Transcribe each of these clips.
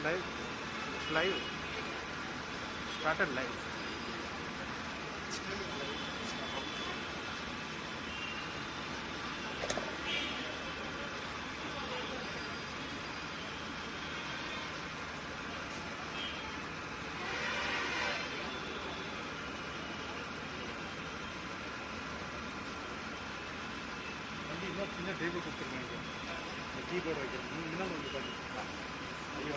live. It's live. Started live. சின்ன table கொடுத்துருக்காங்க. Keyboard வைக்கிறது முன்னால் வந்து பார்த்து ஐயோ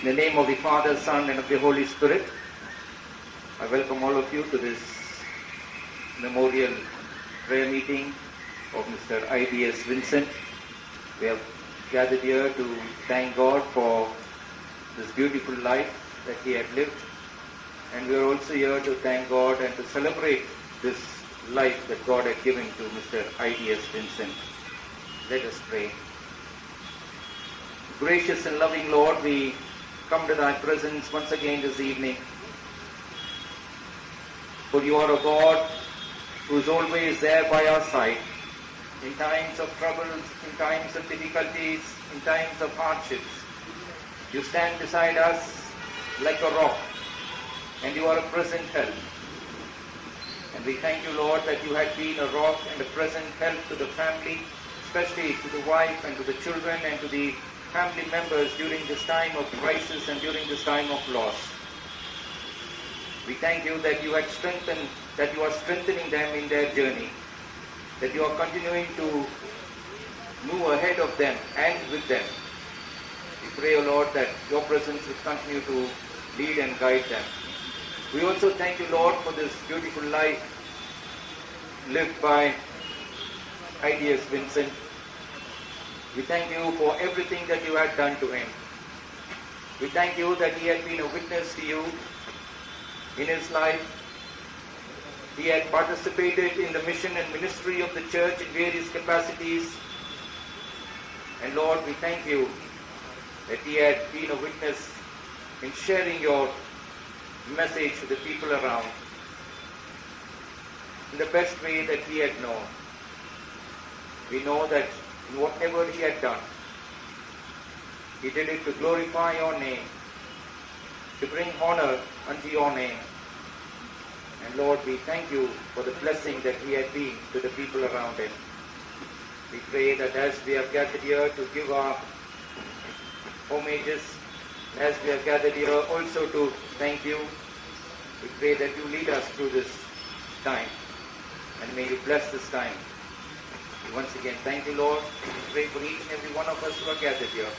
In the name of the Father, Son, and of the Holy Spirit, I welcome all of you to this memorial prayer meeting of Mr. I.D.S. Vincent. We have gathered here to thank God for this beautiful life that he had lived. And we are also here to thank God and to celebrate this life that God had given to Mr. I.D.S. Vincent. Let us pray. Gracious and loving Lord, we come to thy presence once again this evening. For you are a God who is always there by our side in times of troubles, in times of difficulties, in times of hardships. You stand beside us like a rock, and you are a present help. And we thank you, Lord, that you had been a rock and a present help to the family, especially to the wife and to the children and to the family members during this time of crisis and during this time of loss. We thank you that you had strengthened, that you are strengthening them in their journey, that you are continuing to move ahead of them and with them. We pray, O Lord, that your presence will continue to lead and guide them. We also thank you, Lord, for this beautiful life lived by I.D.S. Vincent. We thank you for everything that you had done to him. We thank you that he had been a witness to you in his life. He had participated in the mission and ministry of the church in various capacities. And Lord, we thank you that he had been a witness in sharing your message to the people around in the best way that he had known. We know that in whatever he had done, he did it to glorify your name, to bring honor unto your name. And Lord, we thank you for the blessing that he had been to the people around him. We pray that as we have gathered here to give our homages, as we have gathered here also to thank you, we pray that you lead us through this time, and may you bless this time. Once again, thank you, Lord. We pray for each and every one of us who are gathered here.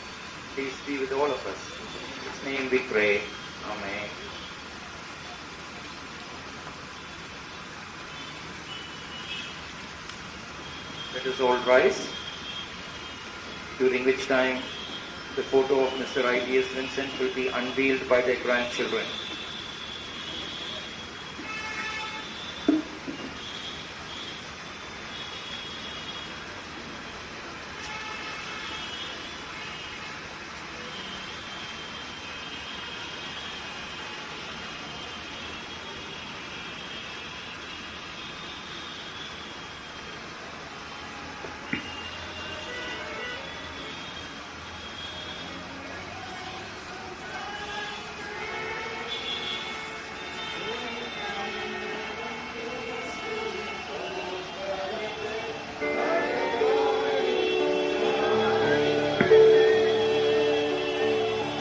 Please be with all of us. In His name we pray. Amen. Let us all rise, during which time the photo of Mr. I.D.S. Vincent will be unveiled by their grandchildren.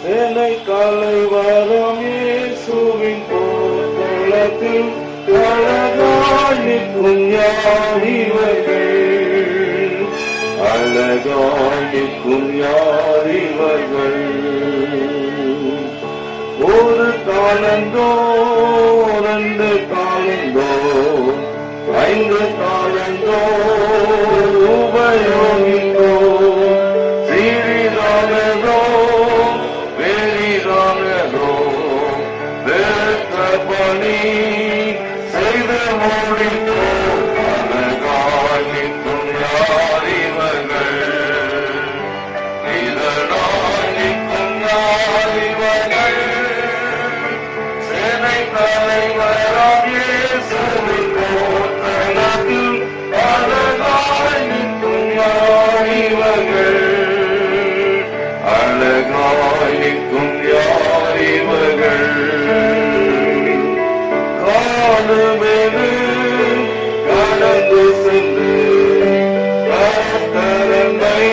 சேனை தலைவரும் இயேசுவின் போர்க்களத்தில் அழகாய் நிற்கும் யார் இவர்கள்? அழகாய் நிற்கும் யார் இவர்கள்? ஒரு காலந்தோ 2 காலந்தோ 5 காலந்தோ உபயோகித்தோ சிறிதானதோ பணி செய்து முடித்தோம். அழகாய் நிற்கும் யார் இவர்கள்? இதனாய் நிற்கும் யார் இவர்கள்? சேனை தலைவராம் இயேசுவின் போர்க்களத்தில் அழகாய் நிற்கும் யார் இவர்கள்? அழகாய் நிற்கும் யார் இவர்கள்? காணுமெனு கடந்து சென்று கர்த்தரை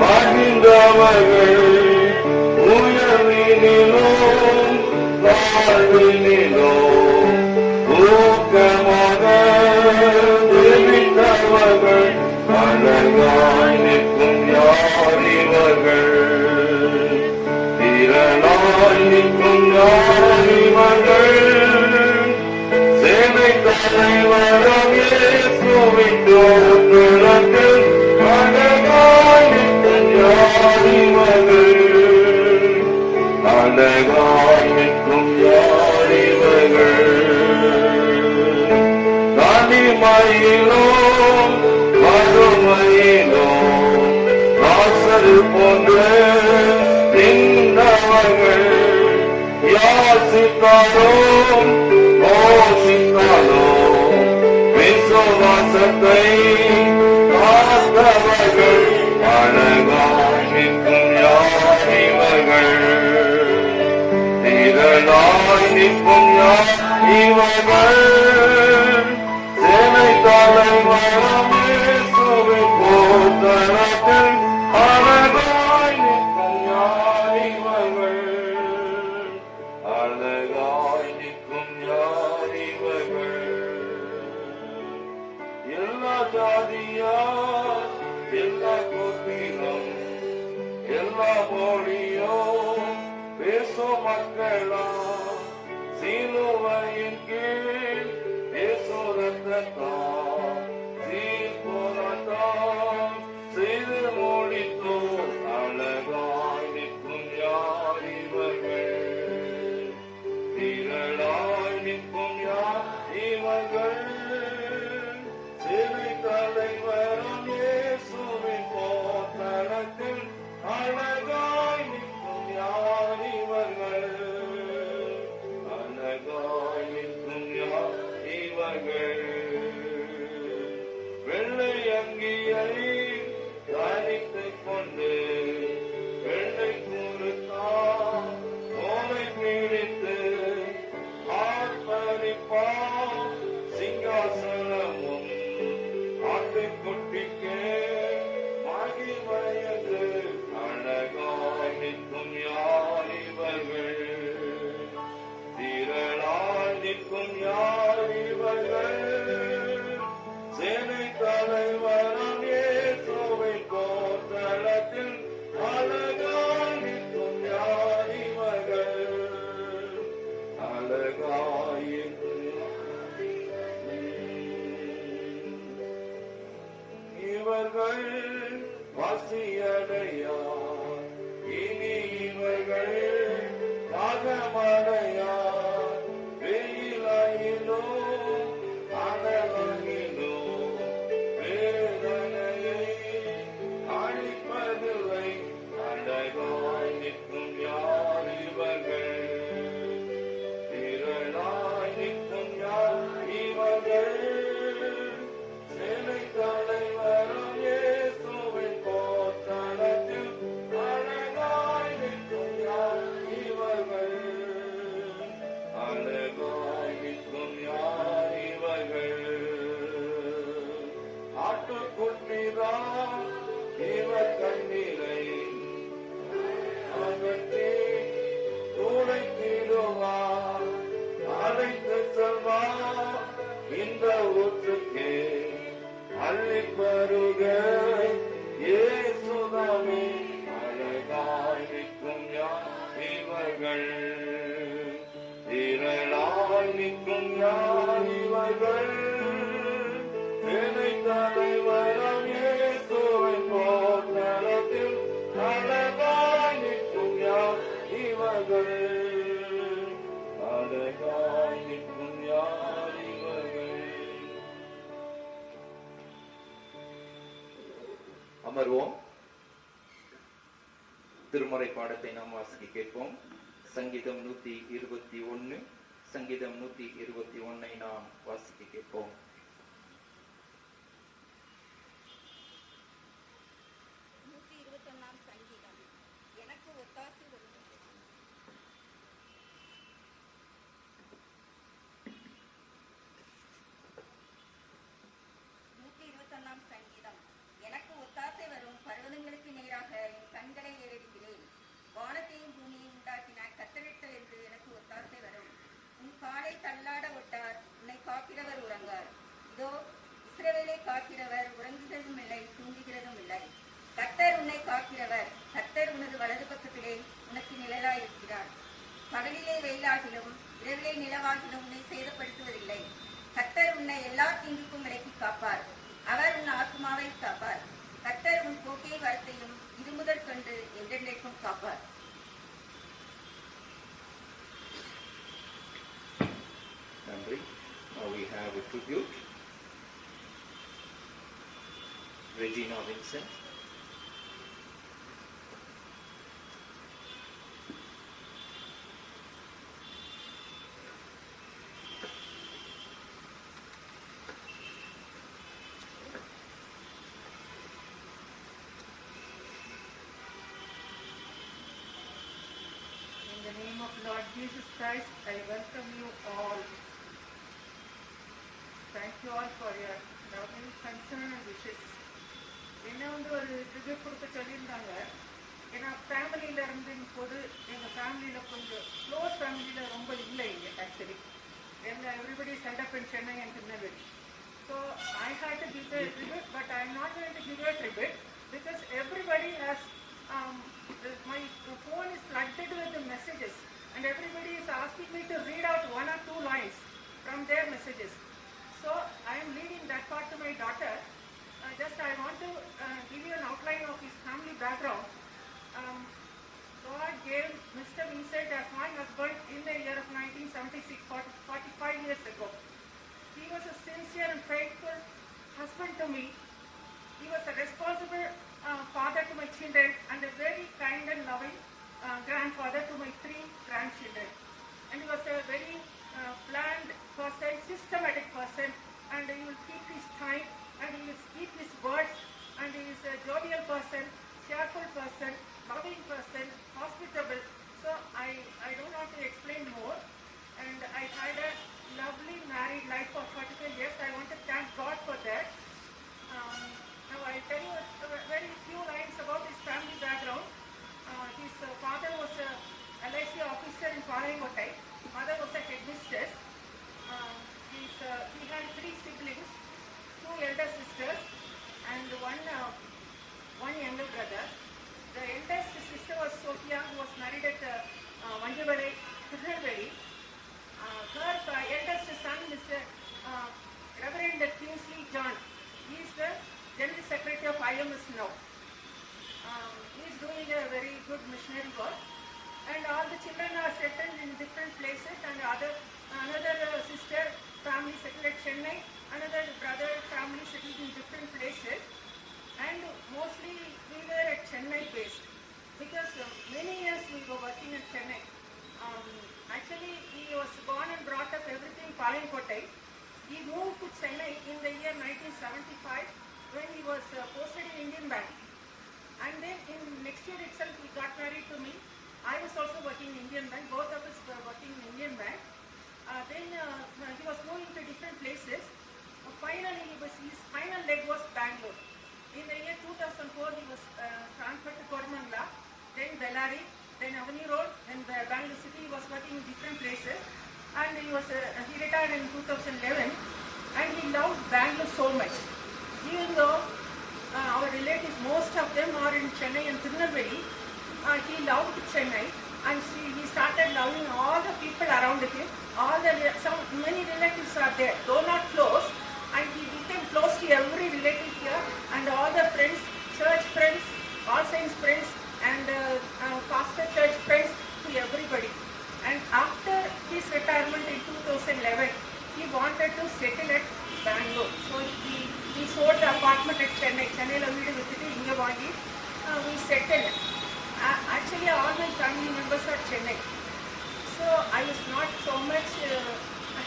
பணிந்தவர்கள் உயர்வினிலும் தாழ்வினிலும் ஊக்கமாக தெரிவித்தவர்கள் அழகாய் நிற்கும் யார் இவர்கள்? திரளாய் நிற்கும் யார் இவர்கள்? சேனை தலைவராம் இயேசுவின் போர்க்களத்தில் அழகாய் நிற்கும் யார் இவர்கள்? அழகாய் நிற்கும் யார் இவர்கள்? தனிமையிலோ வறுமையிலோ ராசரு போன்ற நின்றவர்கள் யாசித்தாலும் போஷித்தாலும் விசுவாசத்தை காத்தவர்கள் அழகாய் நிற்கும் யார் இவர்கள்? திரளாய் நிற்கும் யார் இவர்கள்? சேனை தலைவராம் இயேசுவின் போர்க்களத்தில் அழகாய் நிற்கும் யார் இவர்கள்? அழகாய் நிற்கும் யார் இவர்கள்? எல்லா ஜாதியார், எல்லா கோத்திரம், எல்லா மொழியும் பேசும் மக்களா சிலுவையின் கீழ் பேசுறத்தான் சீர்போராட்டம் செய்து முடித்தோம். அழகாய் நிற்கும் யார் இவர்கள்? திரளாய் நிற்கும் யார் இவர்கள்? சேனை தலைவராம் இயேசுவின் போர்க்களத்தில் அழகாய் நிற்கும் யார் இவர்கள்? அழகாய் நிற்கும் யார் இவர்கள்? வெள்ளை அங்கியை தரித்துக் கொண்டு வெள்ளை கூறுத்தான் ஓலை பிடித்து ஆர்ப்பரிப்பான் சிங்காசனமும் ஆட்டுக்குட்டிக்கு மகிமையது. அழகாய் நிற்கும் யார் இவர்கள்? திரளாய் நிற்கும் யார் இவர்கள்? சேனை தலைவராம் இயேசுவின் போர்க்களத்தில் அழகாய் நிற்கும் யார் இவர்கள்? அழகாய் நிற்கும் இவர்கள் பசியடையார், இனி இவர்கள் தாகமடையார். வெயிலாயிலும் அனலாயிலும் வேதனையை அழிப்பதில்லை, அழகாய் நிற்கும் யார் இவர்கள்? திரளாய் நிற்கும் யார் இவர்கள்? சேனை தலைவரும் இயேசுவின் போர்க்களத்தில் அழகாய் நிற்கும் யார் இவர்கள்? அழகாய் நிற்கும் யார் இவர்கள்? ஆட்டுக்குட்டிதான் இவர் கண்ணீரை அகற்றி துடைத்திடுவார், அழைத்து செல்வார் இந்த ஊற்றுக்கே, அள்ளிப் பருக இயேசுதாமே. அழகாய் நிற்கும் யார் இவர்கள்? திரளாய் நிற்கும் யார் இவர்கள்? சேனை தலைவரும் இயேசுவின் போர்க்களத்தில் அழகாய் நிற்கும் யார் இவர்கள்? அழகாய் நிற்கும் யார் இவர்கள்? அமர்வோம். திருமுறை பாடத்தை நாம் வாசிக்க கேட்போம். சங்கீதம் 121, சங்கீதம் 121 நாம் வாசிக்க கேட்போம். சங்கீதம். எனக்கு ஒத்தாசை வரும். 121 சங்கீதம். எனக்கு ஒத்தாசை வரும். பர்வதங்களுக்கு நேராக என் கண்களை ஏறெடுக்கிறேன். வானத்தையும் பூமியையும் உண்டாக்கின கத்தரிட்ட என்று எனக்கு ஒத்தாசை வரும். உன் காலை தள்ளாட ஒட்டார், உன்னை காக்கிறவர் உறங்கார். இதோ இஸ்ரவேலை காக்கிறவர் உறங்குகிறதும் இல்லை, தூங்குகிறதும் இல்லை. கர்த்தர் உன்னை காக்கிறவர், கர்த்தர் உனது வலது பக்கத்திலே உனக்கு நிழலாயிருக்கிறார். பகலிலே வெயிலாகிலும் இரவிலே நிலவாகிலும் உன்னை சேதப்படுத்துவதில்லை. கர்த்தர் உன்னை எல்லா தீங்குக்கும் விலக்கி காப்பார். அவர் உன் ஆத்மாவை காப்பார். கர்த்தர் உன் போக்கை வரத்தையும் இது முதற் கொண்டு என்றென்றைக்கும் காப்பார். நன்றி. Now we have a tribute. Regina Vincent. In the name of Lord Jesus Christ, I welcome you all. Thank you all for your loving concern and wishes. என்ன ஒரு ரிவ்யூ கொடுக்க சொல்லியிருந்தாங்க. ஏன்னா ஃபேமிலியில் இருந்தின் போது எங்கள் ஃபேமிலியில் கொஞ்சம் க்ளோஸ் ஃபேமிலியில் ரொம்ப இல்லை இங்கே actually. Everybody is held up in Chennai and Tirunelveli. So I had to give a tribute, but I am not going to give a tribute because everybody has, my phone is flooded with the messages and everybody is asking me to read out 1 or 2 lines from their messages. So I am leaving that part to my daughter. Just I want to give you an outline of his family background. God gave Mr. Vincent as my husband in the year of 1976, 45 years ago. He was a sincere and faithful husband to me. He was a responsible father to my children and a very kind and loving grandfather to my 3 grandchildren. And he was a very planned person, systematic person, and he will keep his time and he will keep his words, and he is a jovial person, cheerful person, loving person, hospitable. So I don't want to explain more. And I had a lovely married life for 45 years. I want to thank God for that. Now I'll tell you a very few lines about his family background. His father was a LIC officer in Palayangottai. Mother was a headmistress. He had 3 siblings, 2 elder sisters and one younger brother. The eldest sister was Sophia, who was married at Manjuvalai, Tirunelveli. Her eldest son, Mr. Reverend Kingsley John. He is the General Secretary of now. He is doing a very good missionary work, and all the children are settled in different places, and another sister family settled at Chennai, another brother family settled in different places, and mostly we were at Chennai based because many years we were working at Chennai. Actually, he was born and brought up everything Palankotai. He moved to Chennai in the year 1975 when he was posted in Indian Bank. And then in next year itself he got married to me. I was also working in Indian Bank. Both of us were working in Indian Bank. Then he was moving to different places. Finally, his final leg was Bangalore. In the year 2004, he was transferred to Koramangala, then Bellary, then Avenue Road, then Bangalore City. He was working in different places. And he retired in 2011. And he loved Bangalore so much. Even though our relatives, most of them are in Chennai and Tirunelveli, he loved Chennai, and he started loving all the people around him. Many relatives are there, though not close, and he became close to every relative here, and all the friends, church friends, all saints friends, and pastor church friends, to everybody. And after his retirement in 2011, he wanted to settle at Bangalore. So he sold the apartment at Chennai. Chennai வீடு வித்துட்டு இங்க வாங்கி we settled. Actually, all my family members are Chennai. So I was not so much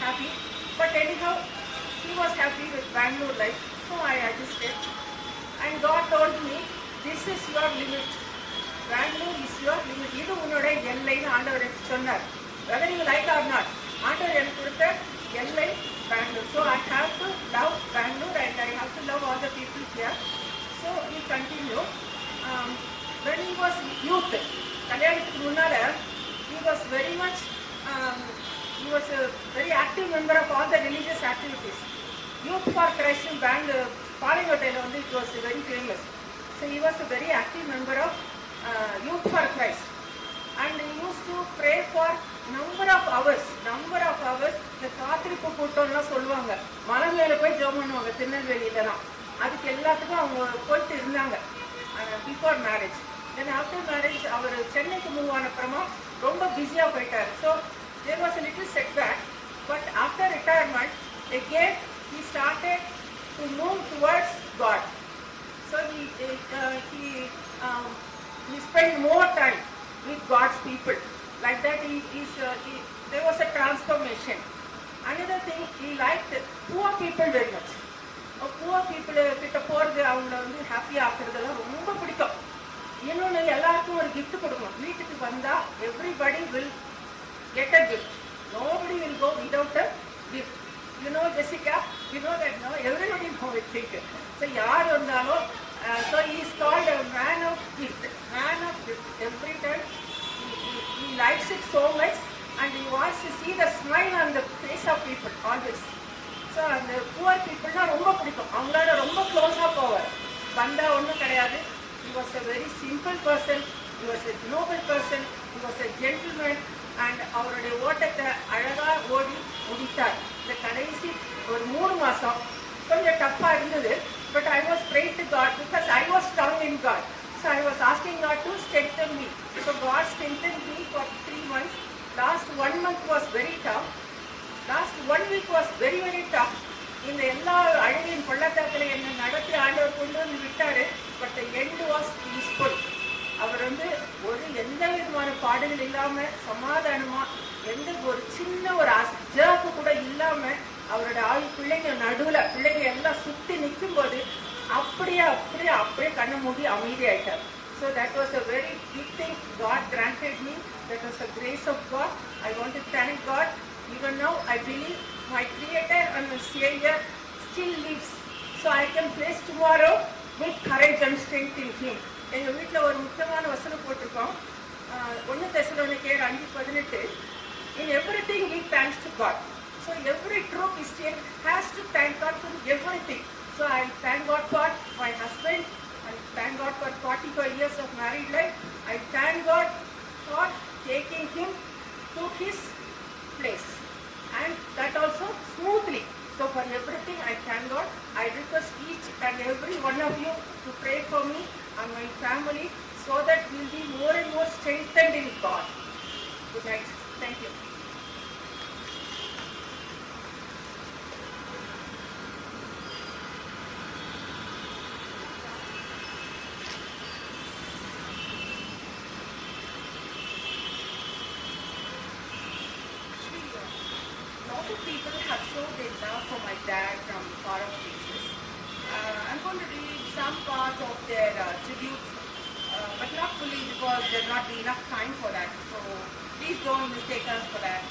happy. But anyhow, he was happy with Bangalore life. So I adjusted. And God told me, this is your limit. Bangalore is your limit. இது உன்னோட எல்லைன்னு ஆண்டவர் எனக்கு சொன்னார். Whether you like or not, ஆண்டவர் எனக்கு கொடுத்த எல்லை Bangalore. So I have to love Bangalore and I have to love all the people here. So he continued. When he was youth, கல்யாணத்துக்கு முன்னால, he was very much, he was a very active member of all the religious activities. Youth for Christ in Bangalore, Palankotaila வந்து it was very famous. So he was a very active member of Youth for Christ. And he used to pray for number of hours. இந்த காத்திருப்பு கூட்டம்லாம் சொல்லுவாங்க, மலை மேல போய் ஜெபம் பண்ணுவாங்க திருநெல்வேலியில தான். அதுக்கு எல்லாத்துக்கும் அவங்க போயிட்டு இருந்தாங்க before marriage. Then after marriage அவர் சென்னைக்கு மூவ் ஆன அப்புறமா ரொம்ப பிஸியாக போயிட்டார். So there was a little setback. But after retirement, again he started to move towards God. So he spent more time with God's people. Like that, there was a transformation. Another thing, he liked poor people very much. Poor people கிட்ட போறது, அவங்கள வந்து ஹாப்பியா ஆக்குறதெல்லாம் ரொம்ப பிடிக்கும். இன்னொன்று, எல்லாருக்கும் ஒரு gift கொடுக்கணும். வீட்டுக்கு வந்தா everybody will get a gift. Nobody will go without a gift. You know, Jessica, you know that, no? Everybody know it, think. So யார் வந்தாலும், so he is called a man of gift. Every time he likes it so much, and he wants to see the smile on the face of people always. So அந்த poor people ரொம்ப பிடிக்கும். அவங்களோட ரொம்ப க்ளோஸாக போவார். வந்தா ஒன்றும் கிடையாது. He was a very simple person. He was a noble person. He was a gentleman. And அவருடைய ஓட்டத்தை அழகா ஓடி முடித்தார். இந்த கடைசி ஒரு 3 மாசம் கொஞ்சம் டஃப்பாக இருந்தது. But I was praying to God because I was strong in God. So I was asking God to strengthen me. So God strengthened me for 3 months. Last 1 month was very tough. Last 1 week was very, very tough. இந்த எல்லா அழகின் பள்ளத்தாக்கில் என்னை நடத்தி ஆண்டவர் கொண்டு வந்து விட்டாரு. But the end was peaceful. அவர் வந்து எந்த விதமான பாடுகள் இல்லாம சமாதானமா, எந்த ஒரு சின்ன ஒரு ஜர்க்கு கூட இல்லாம அவரோட பிள்ளைங்க நடுவுல பிள்ளைங்க எல்லாம் சுத்தி நிற்கும் போது அப்படியே கண்ணை மூடி அமைதியாயிட்டார். So that was a very big thing God granted me. That was the grace of God. I want to thank God. Even now I believe my Creator and my Savior still lives. So I can face tomorrow with courage and strength in Him. எங்கள் வீட்டில் ஒரு முக்கியமான வசனம் போட்டிருக்கோம். 1 தெசலோனிக்கேயர் 5:18. In everything give thanks to God. So every true Christian has to thank God for everything. So I thank God for my husband. I thank God for 45 years of married life. I thank God for taking him to his place, and that also smoothly. So for everything I thank God. I request each and every one of you to pray for me and my family so that we'll be more and more strengthened in God. Good night. Thank you. Lot of people have showed their love for my dad from far off places. I'm going to read some part of their tribute, but not fully because there will not be enough time for that. So please don't mistake us for that.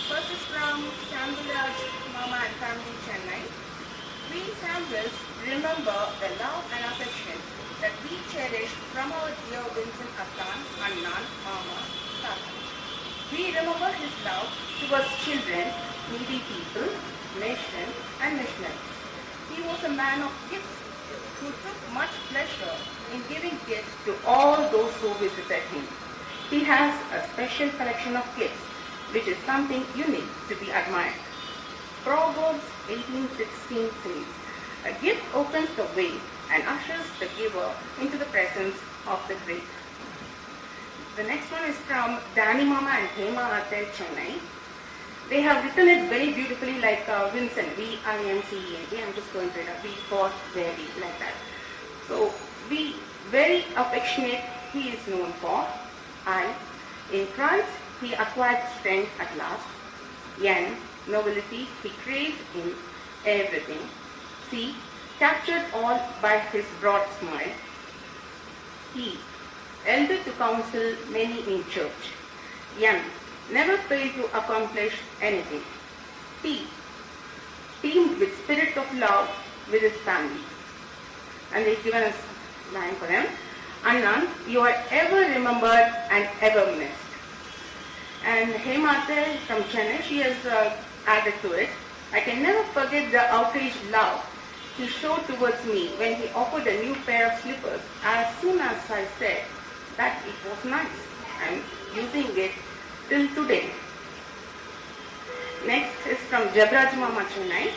First is from Samuel's Mama and family in Chennai. We Samuels remember the love and affection that we cherish from our dear Vincent Attan, Annan, Mama, Tata. We remember his love towards children, needy people, nation and missionaries. He was a man of gifts who took much pleasure in giving gifts to all those who visited him. He has a special collection of gifts, which is something unique to be admired. Proverbs 18:16 says, "A gift opens the way and ushers the giver into the presence of the great." The next one is from Danny Mama and Hema Atel, Chennai. They have written it very beautifully like Vincent, V-I-N-C-E-N-T. I'm just going to read for very like that. So, be very affectionate he is known for. I, in Christ, he acquired strength at last. N, nobility he craved in everything. C, captured all by his broad smile. E, elder to counsel many in church. N, never failed to accomplish anything. T, teamed with spirit of love with his family. And they've given us line for them. Annan, you are ever remembered and ever missed. And Hemate from Chennai, she has added to it. I can never forget the outraged love he showed towards me when he offered a new pair of slippers as soon as I said that it was nice. I'm using it till today. Next is from Jabraj Mama, Chennai.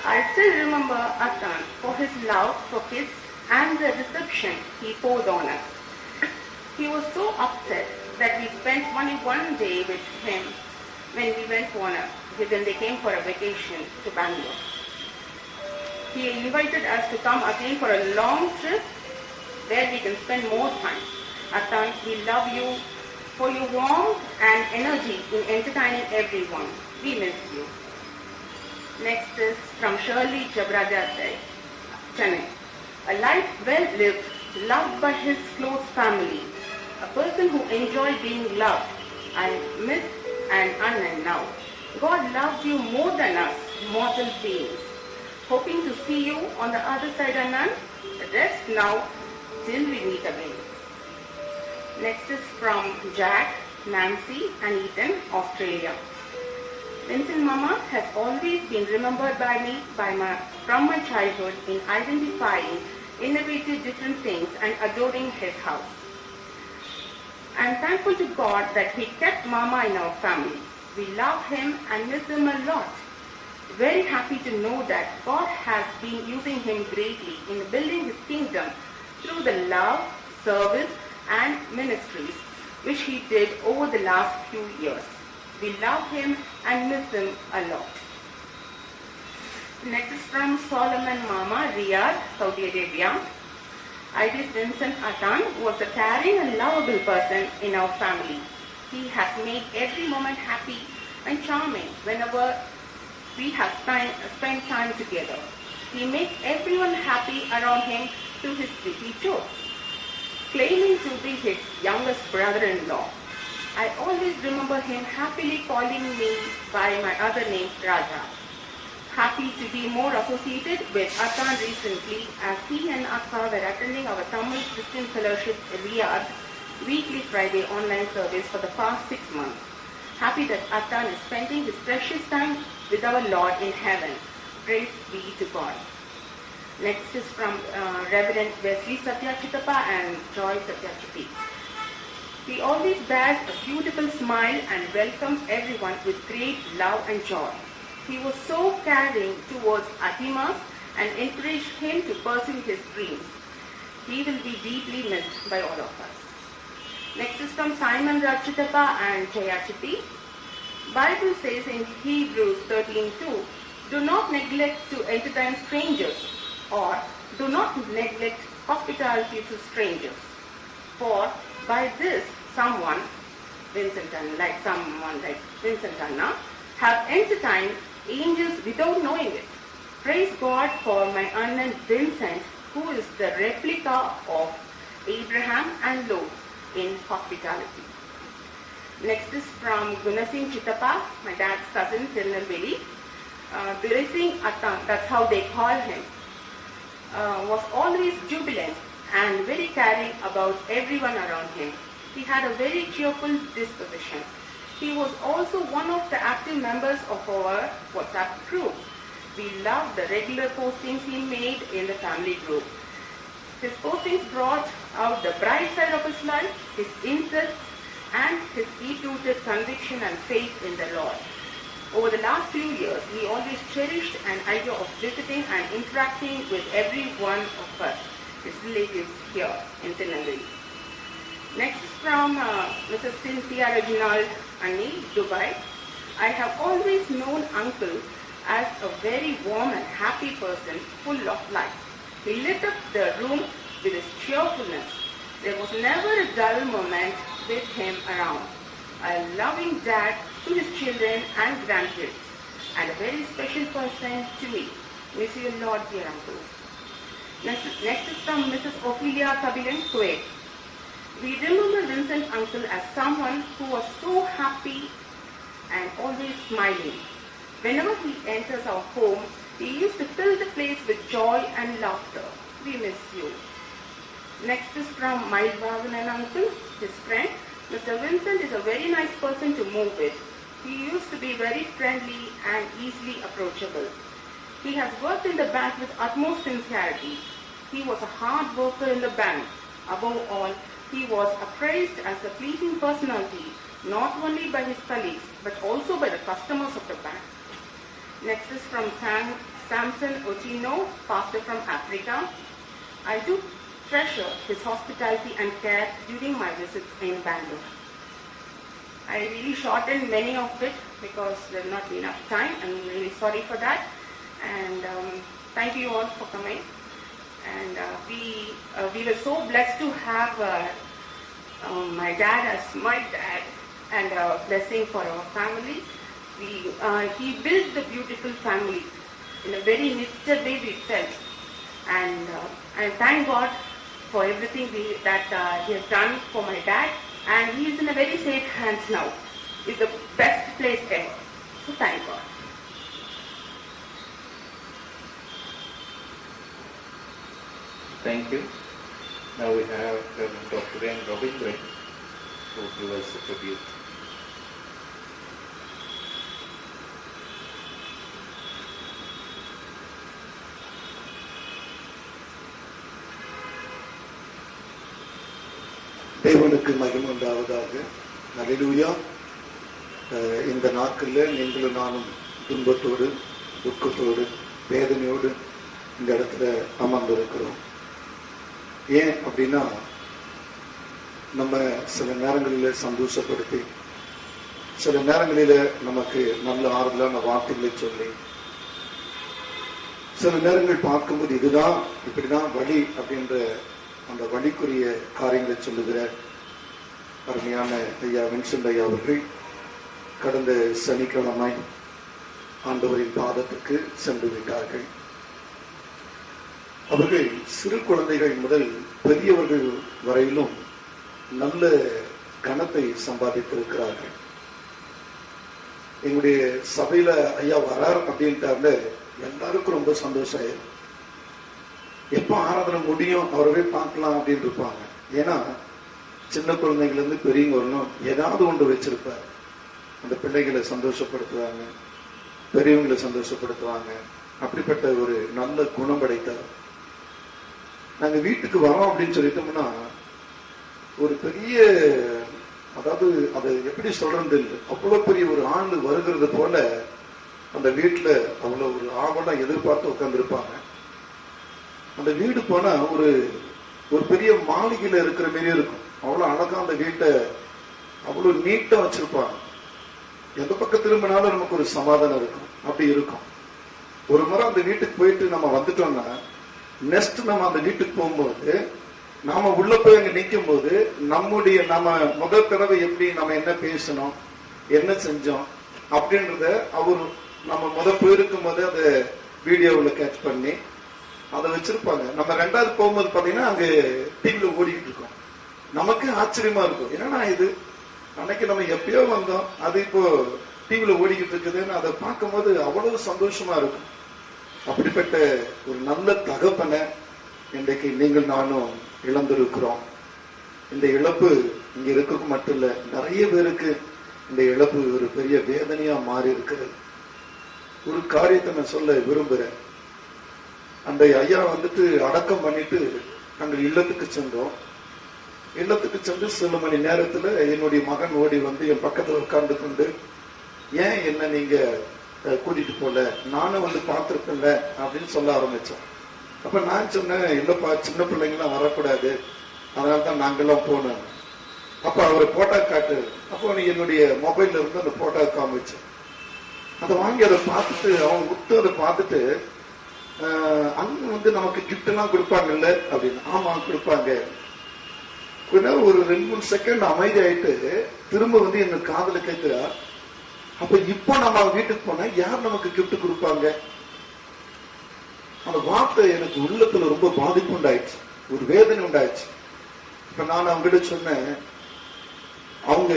I still remember Attan for his love for kids and the reception he poured on us. He was so upset that we spent only one day with him when they came for a vacation to Bangalore. He invited us to come again for a long trip where we can spend more time. Attan, we love you for your warmth and energy in entertaining everyone. We miss you. Next is from Shirley Jabrajate, Chennai. A life well lived, loved by his close family. A person who enjoyed being loved. I miss and Annan now. God loves you more than us, mortal beings. Hoping to see you on the other side, Annan. Rest now till we meet again. Next is from Jack, Nancy and Ethan, Australia. Vincent Mama has always been remembered by me from my childhood in identifying innovative different things and adoring his house. I am thankful to God that he kept Mama in our family. We love him and miss him a lot. Very happy to know that God has been using him greatly in building his kingdom through the love, service and ministries which he did over the last few years. We love him and miss him a lot. Next is from Solomon Mama, Riyadh, Saudi Arabia. Idris Vincent Attan was a caring and lovable person in our family. He has made every moment happy and charming whenever we have spent time together. He makes everyone happy around him through his pretty jokes. Claiming to be his youngest brother-in-law, I always remember him happily calling me by my other name, Raja. Happy to be more associated with Attan recently as he and Akka were attending our Tamil Christian Fellowship Riyadh weekly Friday online service for the past 6 months. Happy that Attan is spending his precious time with our Lord in heaven. Praise be to God. Next is from Reverend Wesley Satyachitapa and Joy Satyachiti. He always bears a beautiful smile and welcomes everyone with great love and joy. He was so caring towards Ahimas and encouraged him to pursue his dreams. He will be deeply missed by all of us. Next is from Simon Rachitappa and Jayachiti. Bible says in Hebrews 13:2, do not neglect to entertain strangers, or do not neglect hospitality to strangers. For by this someone like Vincent Anna, have entertained angels without knowing it. Praise God for my Anand Vincent, who is the replica of Abraham and Lot in hospitality. Next is from Gunasingh Chitappa, my dad's cousin, Tirunelveli. Durisingh Attan, that's how they call him, was always jubilant and very caring about everyone around him. He had a very cheerful disposition. He was also one of the active members of our WhatsApp group. We loved the regular postings he made in the family group. His postings brought out the bright side of his life, his interests, and his deep-rooted conviction and faith in the Lord. Over the last few years, he always cherished an idea of visiting and interacting with every one of us, his relatives here in Tirunelveli. Next is from Mrs. Cynthia Reginald Anni, Dubai. I have always known Uncle as a very warm and happy person, full of life. He lit up the room with his cheerfulness. There was never a dull moment with him around. A loving dad to his children and grandkids, and a very special person to me. Miss you, Lord, dear Uncle. Next is from Mrs. Ophelia Kabilan, Kuwait. We remember Vincent Uncle as someone who was so happy and always smiling. Whenever he enters our home, he used to fill the place with joy and laughter. We miss you. Next is from Mailvagan Uncle, his friend. Mr. Vincent is a very nice person to move with. He used to be very friendly and easily approachable. He has worked in the bank with utmost sincerity. He was a hard worker in the bank. Above all, he was appraised as a pleasing personality, not only by his colleagues, but also by the customers of the bank. Next is from Samson Otino, pastor from Africa. I do treasure his hospitality and care during my visits in Bangalore. I really shortened many of it because there's not enough time. I'm really sorry for that. And thank you all for coming. And we were so blessed to have my dad as my dad, and a blessing for our family. He built the beautiful family in a very knitted way, we felt. And I thank God for everything that he has done for my dad. And he is in a very safe hands now. It's the best place ever. So thank God. Thank you. Now we have Dr. N. Ravindran who will give us a tribute. தேவனுக்கு மகிமை உண்டாவதாக. அல்லேலூயா. இந்த நாட்களில் நீங்களும் நானும் துன்பத்தோடு, துக்கத்தோடு, வேதனையோடு இந்த இடத்துல அமர்ந்திருக்கிறோம். ஏன் அப்படின்னா, நம்ம சில நேரங்களில் சந்தோஷப்படுத்தி, சில நேரங்களில் நமக்கு நல்ல ஆறுதலான வார்த்தைகளை சொல்லி, சில நேரங்கள் பார்க்கும்போது இதுதான் இப்படிதான் வழி அப்படின்ற அந்த வழிக்குரிய காரியங்களை சொல்லுகிற அருமையான ஐயா வின்சென்ட் ஐயா அவர்கள் கடந்த சனிக்கிழமை ஆண்டவரின் பாதத்துக்கு சென்று விட்டார்கள். அவர்கள் சிறு குழந்தைகள் முதல் பெரியவர்கள் வரையிலும் நல்ல கனத்தை சம்பாதித்திருக்கிறார்கள். எங்களுடைய சபையில ஐயா வரார் அப்படின்ட்டாருல எல்லாருக்கும் ரொம்ப சந்தோஷம். எப்ப ஆராதனை முடியும் அவரவே பார்க்கலாம் அப்படின்னு இருப்பாங்க. ஏன்னா சின்ன குழந்தைகள் இருந்து பெரியவங்க வரணும் ஏதாவது ஒன்று வச்சிருப்பார். அந்த பிள்ளைகளை சந்தோஷப்படுத்துவாங்க, பெரியவங்களை சந்தோஷப்படுத்துவாங்க. அப்படிப்பட்ட ஒரு நல்ல குணம் படைத்தார். நாங்க வீட்டுக்கு வரோம் அப்படின்னு சொல்லிட்டோம்னா ஒரு பெரிய, அதாவது அதை எப்படி சொல்றது இல்லை, அவ்வளவு பெரிய ஒரு ஆண்டு வருகிறது போல அந்த வீட்டுல அவ்வளவு ஒரு ஆவலம் எதிர்பார்த்து உட்கார்ந்துருப்பாங்க. அந்த வீடு போனா ஒரு ஒரு பெரிய மாளிகையில இருக்கிற மாதிரி இருக்கும். அவ்வளவு அழகா அந்த வீட்டை அவ்வளவு நீட்டா வச்சிருப்பாங்க. எந்த பக்கம் திரும்பினாலும் நமக்கு ஒரு சமாதானம் இருக்கும். அப்படி இருக்கும். ஒரு முறை அந்த வீட்டுக்கு போயிட்டு நம்ம வந்துட்டோம்னா நெக்ஸ்ட் நம்ம அந்த வீட்டுக்கு போகும்போது நாம உள்ள போய் அங்க நிற்கும் போது நம்ம முதல் தடவை எப்படி நம்ம என்ன பேசணும், என்ன செஞ்சோம் அப்படின்றத அவர் நம்ம போயிருக்கும் போது அதை வீடியோவில் கேட்ச் பண்ணி அதை வச்சிருப்பாங்க. நம்ம ரெண்டாவது போகும்போது பாத்தீங்கன்னா அங்க டிவில ஓடிக்கிட்டு இருக்கோம். நமக்கு ஆச்சரியமா இருக்கும், என்னன்னா இது அன்னைக்கு நம்ம எப்பயோ வந்தோம், அது இப்போ டிவில ஓடிக்கிட்டு இருக்குதுன்னு அதை பார்க்கும்போது அவ்வளவு சந்தோஷமா இருக்கும். அப்படிப்பட்ட ஒரு நல்ல தகப்பனை இன்றைக்கு நீங்கள் நானும் இழந்திருக்கிறோம். இந்த இழப்பு இங்க இருக்க மட்டும் இல்ல, நிறைய பேருக்கு இந்த இழப்பு ஒரு பெரிய வேதனையா மாறி இருக்கிறது. ஒரு காரியத்தை நான் சொல்ல விரும்புறேன். அந்த ஐயா அடக்கம் பண்ணிட்டு நாங்கள் இல்லத்துக்கு சென்றோம். இல்லத்துக்கு சென்று சில மணி நேரத்துல என்னுடைய மகன் ஓடி வந்து என் பக்கத்துல உட்கார்ந்து கொண்டு, ஏன் என்ன நீங்க கூட்டிட்டு போல, நானும் பார்த்திருப்பேன்ல அப்படின்னு சொல்ல ஆரம்பிச்சோம். அப்ப நான் சொன்னேன், இல்லப்பா சின்ன பிள்ளைங்களாம் வரக்கூடாது, அதனால்தான் நாங்கெல்லாம் போனோம். அப்ப அவரை போட்டோ காட்டு, அப்போ நீ என்னுடைய மொபைல்ல இருந்து அந்த போட்டோ காமிச்சேன். அதை வாங்கி அதை பார்த்துட்டு அவன் விட்டு அதை பார்த்துட்டு, அங்க நமக்கு கிஃப்ட் எல்லாம் கொடுப்பாங்கல்ல அப்படின்னு. ஆமா கொடுப்பாங்க. ஒரு 2-3 செகண்ட் அமைதி ஆயிட்டு திரும்ப என்ன காதுல கேட்கிறா, அப்ப இப்ப நம்ம வீட்டுக்கு போனா யார் நமக்கு கிஃப்ட் கொடுப்பாங்க? அந்த வார்த்தை எனக்கு உள்ளத்துல ரொம்ப பாதிப்பு உண்டாயிடுச்சு, ஒரு வேதனை உண்டாயிடுச்சு. இப்ப நான் அவங்கிட்ட சொன்னேன், அவங்க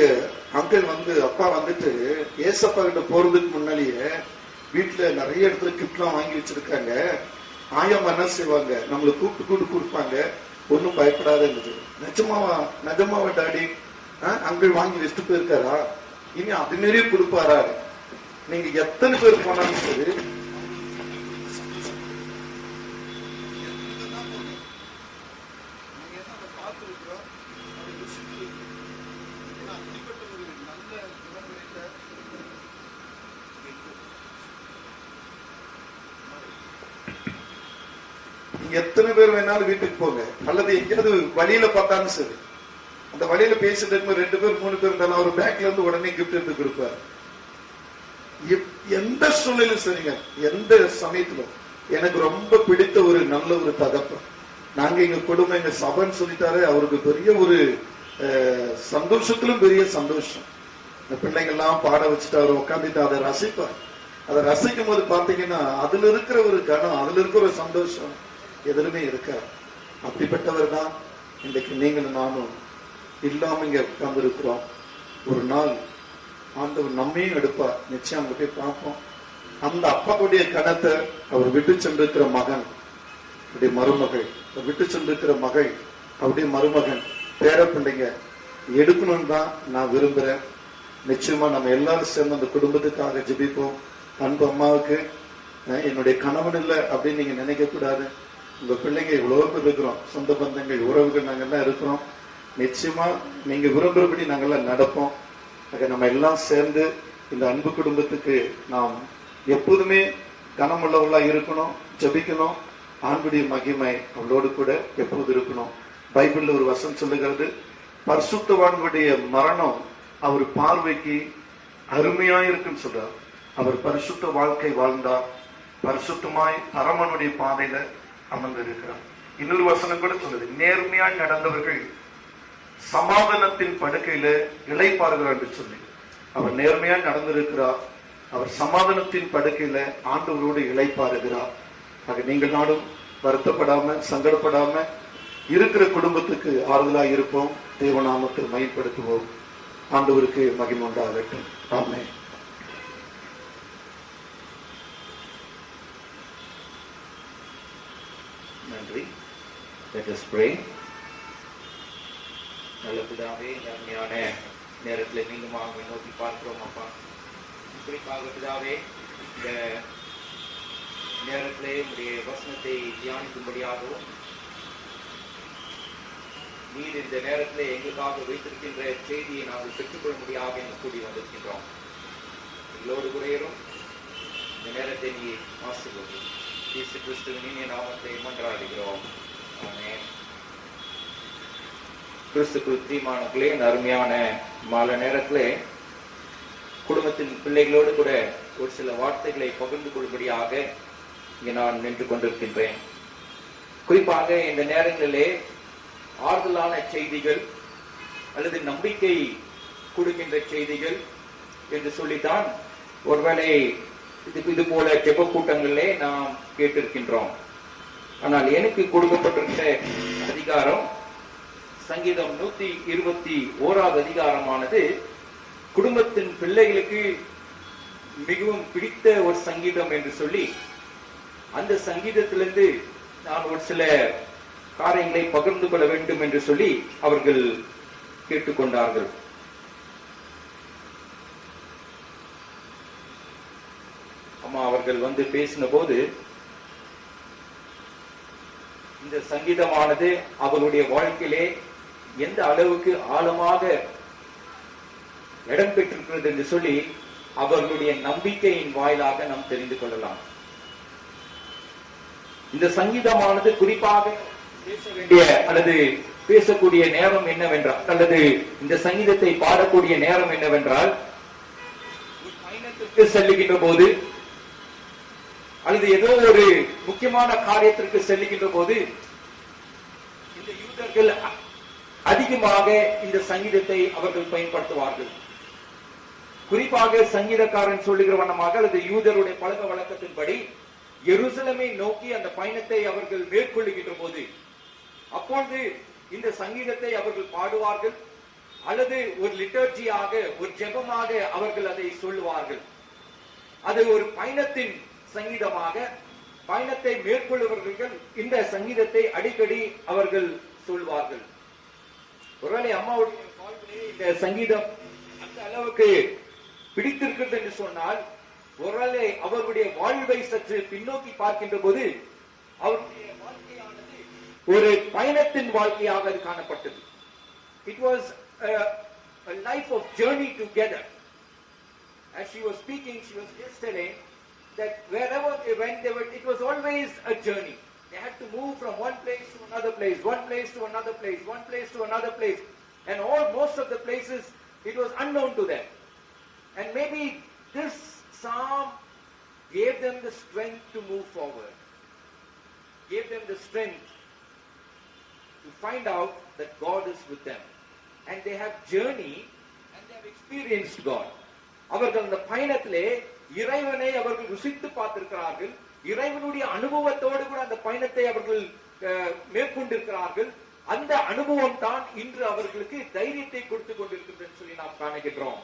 அங்கிள் அப்பா ஏசப்பா கிட்ட போறதுக்கு முன்னாலேயே வீட்டுல நிறைய இடத்துல கிஃப்ட் எல்லாம் வாங்கி வச்சிருக்காங்க. ஆயம் என்ன செய்வாங்க, நம்மளை கூப்பிட்டு கொடுப்பாங்க, ஒன்னும் பயப்படாத இருந்தது. நிஜமாவா டாடி? அங்கிள் வாங்கி வச்சுட்டு போயிருக்காரா, இனி அது மாரியே கொடுப்பாரா? நீங்க எத்தனை பேர் போனாலும் சரி, எத்தனை பேர் வேணாலும் வீட்டுக்கு போங்க, அல்லது எங்கேயாவது வழியில பார்த்தாலும் சரி, அந்த வழியில பேசிட்டு இருக்கும் 2 பேர் 3 பேர் இருந்தாலும் அவர் பேக்ல இருந்து உடனே கிஃப்ட் எடுத்து கொடுப்பாரு. எந்த சூழ்நிலையும் சரிங்க, எந்த சமயத்திலும் எனக்கு ரொம்ப பிடித்த ஒரு நல்ல ஒரு தகப்பன். நாங்க எங்க குடும்பம் எங்க சபைன்னு சொல்லிட்டாரு, அவருக்கு பெரிய ஒரு சந்தோஷத்திலும் பெரிய சந்தோஷம். இந்த பிள்ளைங்கள்லாம் பாட வச்சுட்டு அவர் உட்காந்துட்டு அதை ரசிப்பார். அதை ரசிக்கும் போது பாத்தீங்கன்னா அதுல இருக்கிற ஒரு கனம், அதுல இருக்கிற ஒரு சந்தோஷம் எதுலுமே இருக்காது. அப்படிப்பட்டவர் தான் இன்றைக்கு நீங்களும் நானும் இல்லாம இங்க உட்கார்ந்து இருக்கிறோம். ஒரு நாள் ஆண்டவர் நம்மையும் எடுப்பார், நிச்சயம் அங்க போய் பார்ப்போம். அந்த அப்பாவுடைய கணத்தை அவர் விட்டு சென்றிருக்கிற மகன், அவருடைய மருமகள், விட்டு சென்றிருக்கிற மகள், அவருடைய மருமகன், பேர பிள்ளைங்க எடுக்கணும்னு தான் நான் விரும்புறேன். நிச்சயமா நம்ம எல்லாரும் சேர்ந்து அந்த குடும்பத்துக்காக ஜெபிப்போம். அன்பு அம்மாவுக்கு என்னுடைய கணவன் இல்லை அப்படின்னு நீங்க நினைக்க கூடாது. உங்க பிள்ளைங்க இவ்வளவு பேர் இருக்கிறோம், சொந்த பந்தங்கள், உறவுகள் நாங்கெல்லாம் இருக்கிறோம். நிச்சயமா நீங்க விரும்புறபடி நாங்கெல்லாம் நடப்போம். ஆக நம்ம எல்லாம் சேர்ந்து இந்த அன்பு குடும்பத்துக்கு நாம் எப்போதுமே கனமுள்ளவர்களா இருக்கணும், ஜபிக்கணும். ஆண்டுடைய மகிமை அவளோடு கூட எப்போது இருக்கணும். பைபிள்ல ஒரு வசனம் சொல்லுகிறது, பரிசுத்தவான்களுடைய மரணம் அவர் பார்வைக்கு அருமையா இருக்குன்னு சொல்றார். அவர் பரிசுத்த வாழ்க்கை வாழ்ந்தார், பரிசுத்தமாய் பரமனுடைய பாதையில அமர்ந்திருக்கிறார். இன்னொரு வசனம் கூட சொல்லுது, நேர்மையாய் நடந்தவர்கள் சமாதானத்தின் படுக்கையில இளைப்பாறுகிறார் என்று சொல்லி. அவர் நேர்மையாய் நடந்திருக்கிறார், அவர் சமாதானத்தின் படுக்கையில ஆண்டவரோடு இளைப்பாறுகிறார். ஆக நீங்கள் நாடும் வருத்தப்படாம சங்கடப்படாம இருக்கிற குடும்பத்துக்கு ஆறுதலா இருப்போம். தேவநாமத்தை மையப்படுத்துவோம். ஆண்டவருக்கு மகிமை உண்டாகட்டும். ஆமென். நன்றி. Let us pray. நல்ல பிதாவே, நன்மையான நேரத்தில் மீண்டுமாக நோக்கி பார்க்கிறோம் அப்பா. குறிப்பாக பிதாவே, இந்த நேரத்திலே உடைய வசனத்தை தியானிக்கும்படியாகவும் நீர் இந்த நேரத்திலே எங்களுக்காக வைத்திருக்கின்ற செய்தியை நாங்கள் பெற்றுக்கொள்ளும்படியாக கூடி வந்திருக்கின்றோம். எங்களோடு குறையரும் இந்த நேரத்தை நீ ஆசீர்வதி. இயேசு கிறிஸ்துவின் இனிய நாமத்தை மன்றாடுகிறோம். ஆமென். கிறிஸ்துக்குள் பிரியமானவர்களே, இந்த அருமையான மாலை நேரத்திலே குடும்பத்தின் பிள்ளைகளோடு கூட ஒரு சில வார்த்தைகளை பகிர்ந்து கொள்ளும்படியாக இங்கே நான் நின்று கொண்டிருக்கின்றேன். குறிப்பாக இந்த நேரங்களிலே ஆறுதலான செய்திகள் அல்லது நம்பிக்கை கொடுக்கின்ற செய்திகள் என்று சொல்லித்தான் ஒருவேளை இது போல ஜெப கூட்டங்களிலே நாம் கேட்டிருக்கின்றோம். ஆனால் எனக்கு கொடுக்கப்பட்டிருக்கிற அதிகாரம் சங்கீதம் 121 அதிகாரமானது குடும்பத்தின் பிள்ளைகளுக்கு மிகவும் பிடித்த ஒரு சங்கீதம் என்று சொல்லி அந்த சங்கீதத்திலிருந்து நான் ஒரு சில காரியங்களை பகிர்ந்து கொள்ள வேண்டும் என்று சொல்லி அவர்கள் கேட்டுக்கொண்டார்கள். அம்மா அவர்கள் வந்து பேசின போது இந்த சங்கீதமானது அவர்களுடைய வாழ்க்கையிலே எந்த அளவுக்கு ஆழமாக இடம் பெற்றிருக்கிறது என்று சொல்லி அவர்களுடைய நம்பிக்கையின் வாயிலாக நாம் தெரிந்து கொள்ளலாம். இந்த சங்கீதமானது குறிப்பாக பேச வேண்டிய அல்லது பேசக்கூடிய நேரம் என்னவென்றால், அல்லது இந்த சங்கீதத்தை பாடக்கூடிய நேரம் என்னவென்றால், ஒரு பயணத்திற்கு செல்லுகின்ற போது அல்லது ஏதோ ஒரு முக்கியமான காரியத்திற்கு செல்லுகின்ற போது இந்த யூதர்கள் அதிகமாக இந்த சங்கீதத்தை அவர்கள் பயன்படுத்துவார்கள். குறிப்பாக சங்கீதக்காரன் சொல்லுகிற வண்ணமாக அல்லது யூதருடைய பழக்க வழக்கத்தின்படி எருசலேமை நோக்கி அந்த பயணத்தை அவர்கள் மேற்கொள்ளுகின்ற போது அப்பொழுது இந்த சங்கீதத்தை அவர்கள் பாடுவார்கள் அல்லது ஒரு லிட்டர்ஜியாக ஒரு ஜெபமாக அவர்கள் அதை சொல்லுவார்கள். அது ஒரு பயணத்தின் சங்கீதமாக பயணத்தை மேற்கொள்ளுபவர்கள் இந்த சங்கீதத்தை அடிக்கடி அவர்கள் சொல்வார்கள். ஒருவேளை அம்மாவுடைய வாழ்க்கையிலே இந்த சங்கீதம் அந்த அளவுக்கு பிடித்திருக்கிறது என்று சொன்னால், ஒருவேளை அவருடைய வாழ்வை சற்று பின்னோக்கி பார்க்கின்ற போது அவருடைய வாழ்க்கையானது ஒரு பயணத்தின் வாழ்க்கையாக அது காணப்பட்டது. It was a life of journey together. As she was speaking, she was just telling that wherever they went, it was always a journey. They had to move from one place to another place, one place to another place, one place to another place. And most of the places, it was unknown to them. And maybe this psalm gave them the strength to move forward, gave them the strength to find out that God is with them. And they have journeyed and they have experienced God. அவர்கள் அந்த பயணத்திலே இறைவனை அவர்கள் ருசித்து பார்த்திருக்கிறார்கள். இறைவனுடைய அனுபவத்தோடு கூட அந்த பயணத்தை அவர்கள் மேற்கொண்டிருக்கிறார்கள். அந்த அனுபவம் தான் இன்று அவர்களுக்கு தைரியத்தை கொடுத்து கொண்டிருக்கின்றது சொல்லி நாம் காணுகின்றோம்.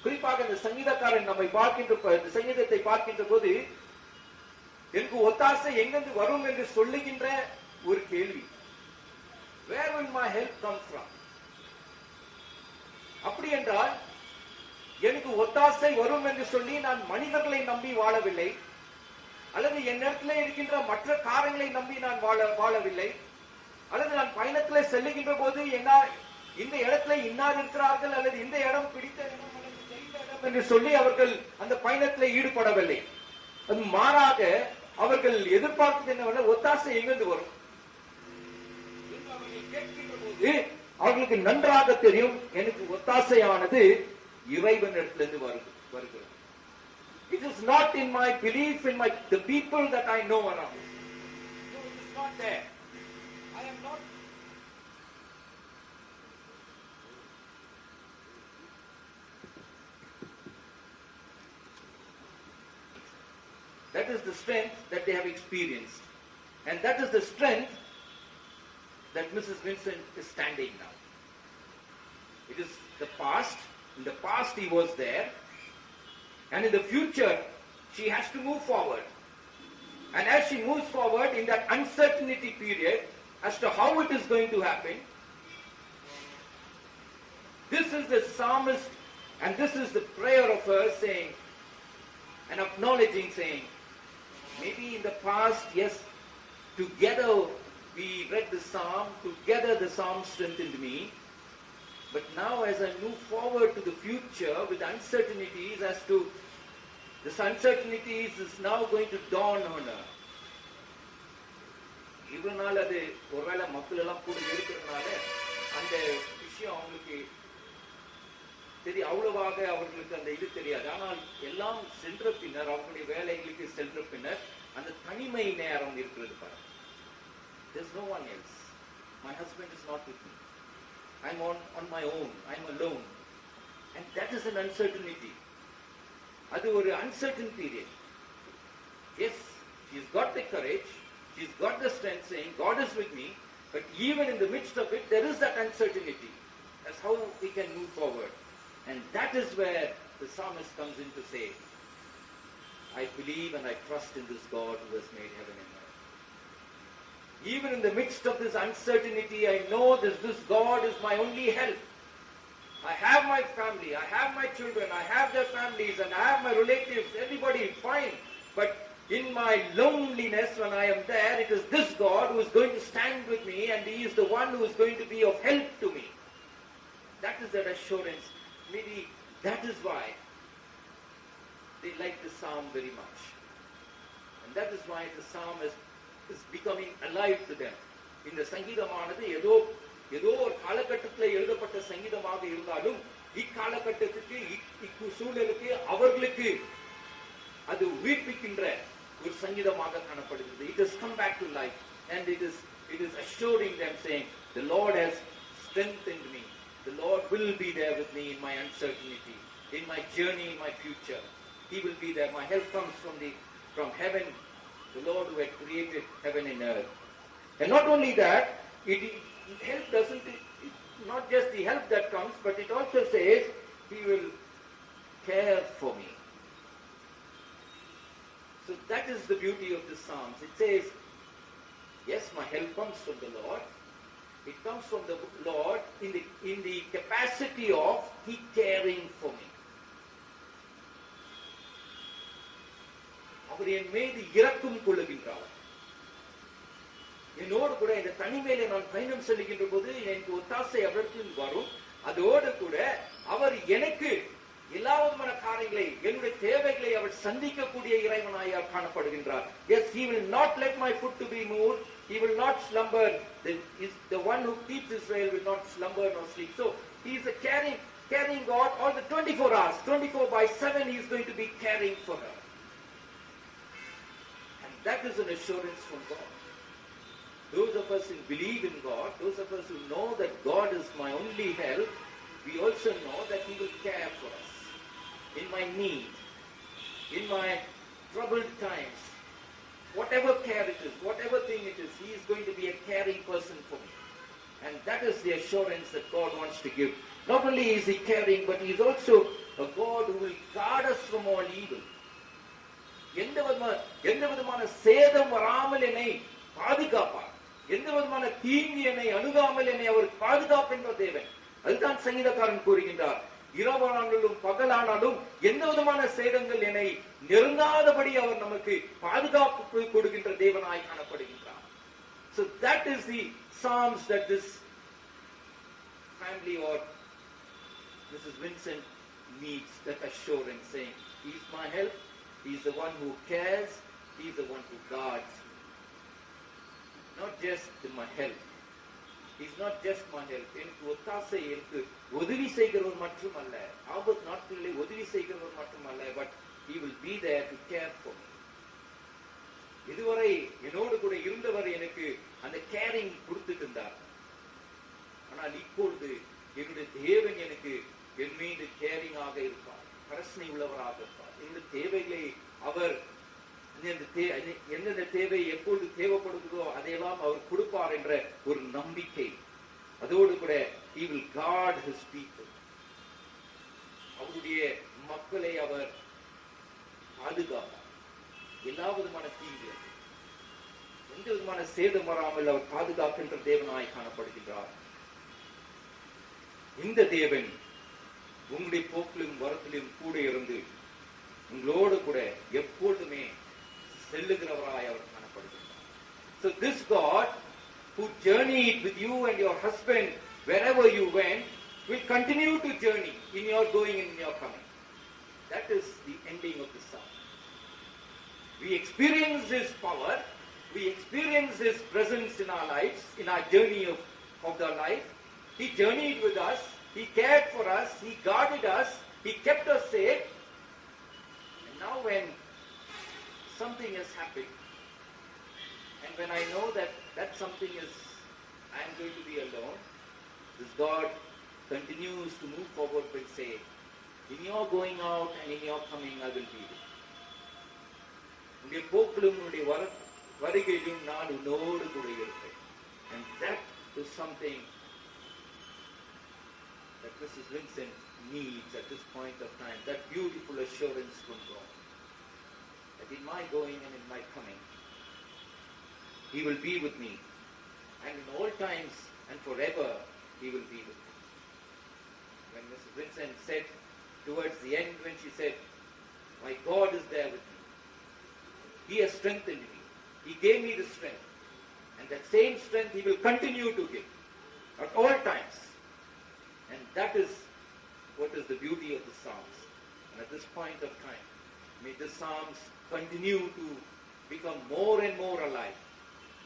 குறிப்பாக இந்த சங்கீதக்காரன் நம்மை பார்க்கின்ற இந்த சங்கீதத்தை பார்க்கின்ற போது எனக்கு ஒத்தாசை எங்கிருந்து வரும் என்று சொல்லுகின்ற ஒரு கேள்வி, where will my help come from? அப்படி என்றால் எனக்கு ஒத்தாசை வரும் என்று சொல்லி நான் மனிதர்களை நம்பி வாழவில்லை, அல்லது என் இடத்துல இருக்கின்ற மற்ற காரியங்களை நம்பி நான் வாழவில்லை, அல்லது நான் பயணத்துல செல்லுகின்ற போது இந்த இடத்துல இன்னார் இருக்கிறார்கள் அல்லது இந்த இடம் பிடித்த இடம் என்று சொல்லி அவர்கள் அந்த பயணத்தில் ஈடுபடவில்லை. அது மாறாக அவர்கள் எதிர்பார்த்தது என்னவென்றால் ஒத்தாசை எங்கிருந்து வரும் என்று அவர்கள் கேட்கின்ற போது அவர்களுக்கு நன்றாக தெரியும், எனக்கு ஒத்தாசையானது இறைவனிடத்திலிருந்து வருகிறது. It is not in my belief in the people that I know around. No, it is not there. I am not. That is the strength that they have experienced. And that is the strength that Mrs. Vincent is standing now. It is the past. In the past he was there. And in the future, she has to move forward. And as she moves forward in that uncertainty period as to how it is going to happen, this is the psalmist and this is the prayer of her saying and acknowledging, saying, maybe in the past, yes, together we read the psalm, together the psalm strengthened me. But now as I move forward to the future with uncertainties as to This uncertainty is now going to dawn on her. இவ்வளவு நாள் அது ஒருவேளை மக்கள் எல்லாம் கூட இருக்கிறதுனால அந்த விஷயம் அவங்களுக்கு அவ்வளவாக அவர்களுக்கு அந்த இது தெரியாது. ஆனால் எல்லாம் சென்ற பின்னர், அவர்களுடைய வேலைகளுக்கு சென்ற பின்னர் அந்த தனிமை நேரம் இருக்கிறது பாருங்க. There's no one else. My husband is not with me. I'm on my own. I'm alone. And that is an uncertainty. அது ஒரு uncertain period. Yes, she's got the courage, she's got the strength saying, God is with me, but even in the midst of it, there is that uncertainty. That's how we can move forward. And that is where the psalmist comes in to say, I believe and I trust in this God who has made heaven and earth. Even in the midst of this uncertainty, I know this God is my only help. I have my family, I have my children, I have their families, and I have my relatives, everybody, fine. But in my loneliness, when I am there, it is this God who is going to stand with me, and He is the one who is going to be of help to me. That is that assurance. Maybe that is why they like the psalm very much. And that is why the psalm is becoming alive to them. இந்த சங்கீதமானது ஏதோ ஒரு காலகட்டத்தில் எழுதப்பட்ட சங்கீதமாக இருந்தாலும் இக்காலகட்டத்துக்கு சூழலுக்கு அவர்களுக்கு அது உயிர்ப்பிக்கின்ற ஒரு சங்கீதமாக காணப்படுகிறது. It has come back to life and it is assuring them saying, the Lord has strengthened me. The Lord will be there with me in my uncertainty, in my journey, in my future. He will be there. My help comes from heaven, the Lord who had created heaven and earth. And not only that, help doesn't, not just the help that comes, but it also says He will care for me. So that is the beauty of the Psalms. It says, yes, my help comes from the Lord. It comes from the Lord in the capacity of He caring for me. அவர் என் மீது இரக்கம் கொள்ளுகின்றார். என்னோடு கூட இந்த தனிமையில நான் பயணம் செல்லுகின்ற போது எனக்கு ஒத்தாசை அவருக்கு வரும். அதோடு கூட அவர் எனக்கு எல்லா விதமான காரியங்களை, என்னுடைய தேவைகளை அவர் சந்திக்கக்கூடிய இறைவனாய் காணப்படுகின்றார். Yes, He will not let my foot to be moved. He will not slumber. The one who keeps Israel will not slumber nor sleep. So He is a caring God all the 24 hours. 24/7 He is going to be caring for her. And that is an assurance from God. Those of us who believe in God, those of us who know that God is my only help, we also know that He will care for us. In my need, in my troubled times, whatever care it is, whatever thing it is, He is going to be a caring person for me. And that is the assurance that God wants to give. Not only is He caring, but He is also a God who will guard us from all evil. எந்த விதமான சேதம் வராமல் என்னை பாதுகாப்பார். எந்த விதமான தீங்கு என்னை அணுகாமல் என்னை அவர் பாதுகாக்கின்ற தேவன். அதுதான் சங்கீதக்காரன் கூறுகின்றார். இரவானாலும் பகலானாலும் எந்த விதமான சேதங்கள் என்னை நெருங்காதபடி அவர் நமக்கு பாதுகாப்பு கொடுக்கின்ற தேவனாய் காணப்படுகின்றார். So that is the Psalms that this family or Mrs. Vincent needs, that assurance saying, He is my help, He is the one who cares, He is the one who guards me. Not just my help. He is not just my help. எனக்கு ஒத்தாசை, எனக்கு உதவி செய்கிறவர் மட்டுமல்ல, ஆபத்து நாட்களிலே உதவி செய்கிறவர் மட்டுமல்ல, but He will be there to care for me. இதுவரை என்னோடு கூட இருந்தவர் எனக்கு அந்த கேரிங் கொடுத்துட்டு இருந்தார். ஆனால் இப்பொழுது என்னுடைய தேவன் எனக்கு என் மீது கேரிங்காக இருப்பார், கரசனை உள்ளவராக இருப்பார். என்னுடைய தேவைகளை அவர் எந்தெந்த தேவை எப்பொழுது தேவைப்படுகிறதோ அதையெல்லாம் அவர் கொடுப்பார் என்ற ஒரு நம்பிக்கை. அதோடு கூட He will guard His people. அவருடைய மக்களை அவர் பாதுகாப்பார். எல்லா விதமான தீங்கு, எந்த விதமான சேதம் வராமல் அவர் பாதுகாக்கின்ற தேவனாய் காணப்படுகின்றார். இந்த தேவன் உங்களுடைய போக்கிலும் வரத்திலும் கூட இருந்து உங்களோடு கூட எப்பொழுதுமே செல்லுகிறவராய் அவர் காணப்படுகின்றார். So this God who journeyed with you and your husband wherever you went will continue to journey in your going and in your coming. That is the ending of the psalm. We experience His power, we experience His presence in our lives, in our journey of our life. He journeyed with us, He cared for us, He guarded us, He kept us safe. And now when something has happened, and when I know that that something is, I am going to be alone, this God continues to move forward and say, in your going out and in your coming, I will be with you. உன்னுடைய போக்கிலும் உன்னுடைய வருகையிலும் நான் உன்னோடு கூட இருப்பேன். And that is something that Mrs. Vincent needs at this point of time, that beautiful assurance from God. That in my going and in my coming, He will be with me. And in all times and forever, He will be with me. When Mrs. Vincent said, towards the end, when she said, my God is there with me. He has strengthened me. He gave me the strength. And that same strength He will continue to give at all times. And that is what is the beauty of the Psalms. And at this point of time, may the Psalms continue to become more and more alive.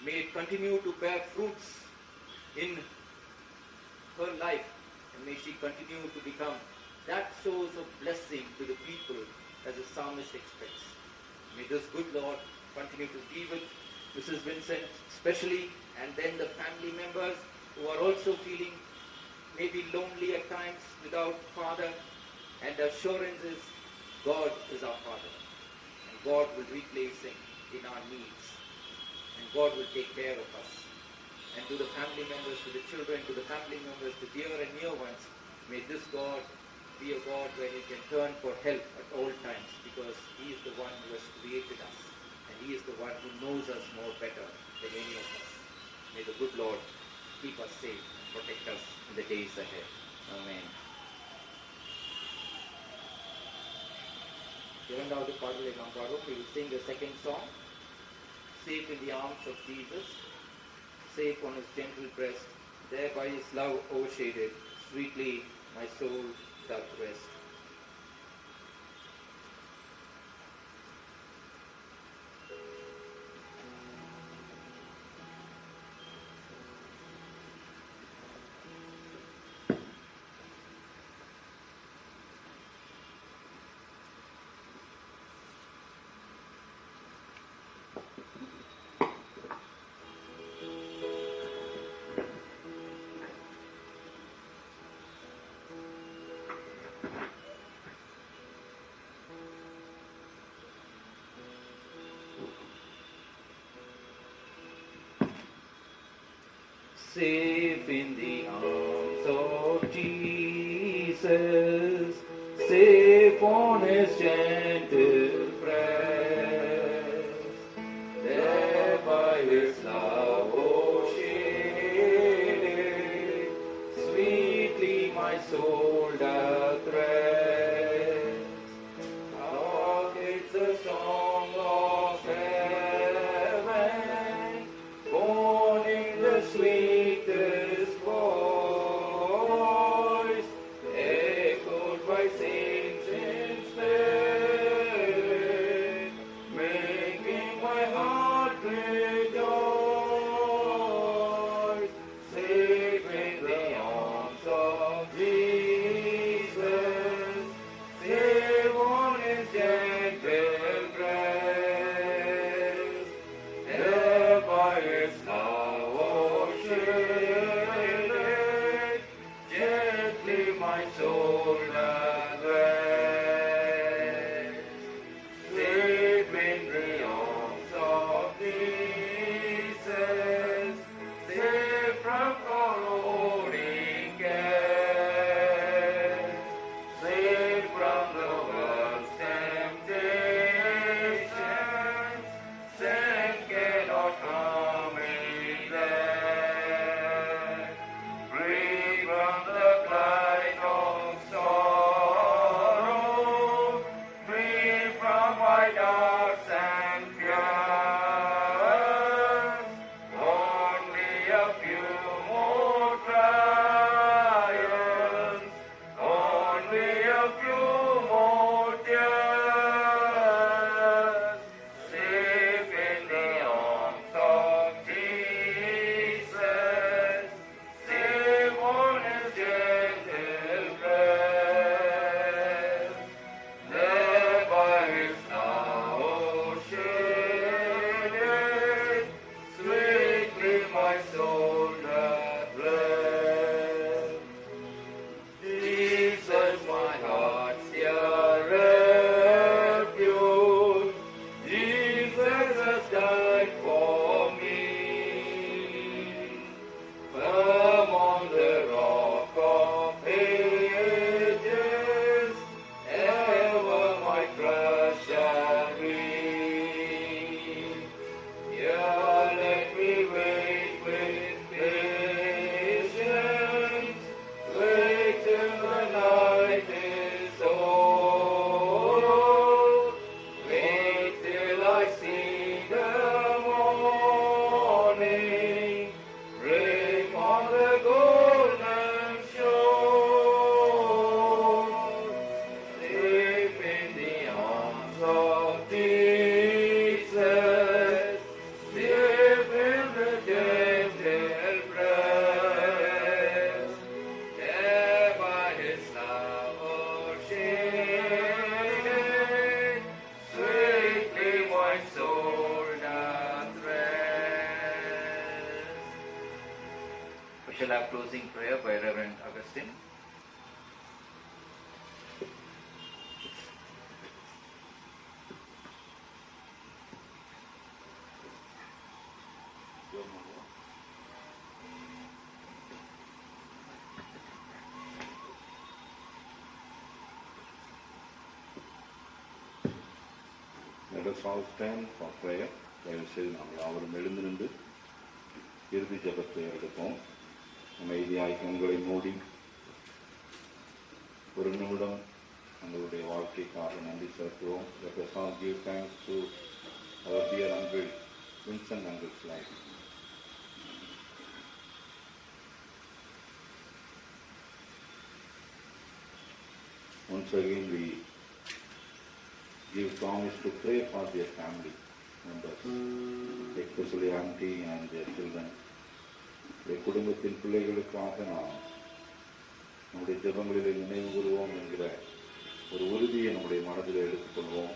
May it continue to bear fruits in her life. And may she continue to become that source of blessing to the people as the psalmist expects. May this good Lord continue to be with Mrs. Vincent especially, and then the family members who are also feeling maybe lonely at times without Father. And the assurance is God is our Father. And God will replace Him in our needs. And God will take care of us. And to the family members, to the children, to the family members, to dear and near ones, may this God be a God where you can turn for help at all times, because He is the one who has created us, and He is the one who knows us more better than any of us. May the good Lord keep us safe and protect us in the days ahead. Amen. இரண்டாவது பாடலை நாம் பாடுவோம். We will sing the second song. Safe in the arms of Jesus, safe on His gentle breast, there by His love overshaded, sweetly my soul doth rest. Safe in the arms of Jesus, safe on His gentle breast, there by His love shaded, sweetly my soul doth rest. How it's a song of heaven, born in the sweetest voice, echoed by saints instead, making my heart rejoice. Safe in the arms of Jesus, safe on His gentle breast. have closing prayer by Reverend Augustine. Let us all stand for prayer. தயவு செய்து நாம் யாவரும் எழுந்து நின்று இறுதி ஜெபத்தை எடுப்போம். அமைதியாய் கண்களை மூடி ஒரு நிமிடம் நம்மளுடைய வாழ்க்கைக்காக நன்றி செலுத்துவோம். Let us all give thanks to our dear uncle Vincent uncle's life. Once again we give promise to pray for their family members, especially auntie and their children. குடும்பத்தின் பிள்ளைகளுக்காக நாம் நம்முடைய ஜெபங்களிலே நினைவு கூறுவோம் என்கிற ஒரு உறுதியை நம்முடைய மனதில் எடுத்துக்கொள்வோம்.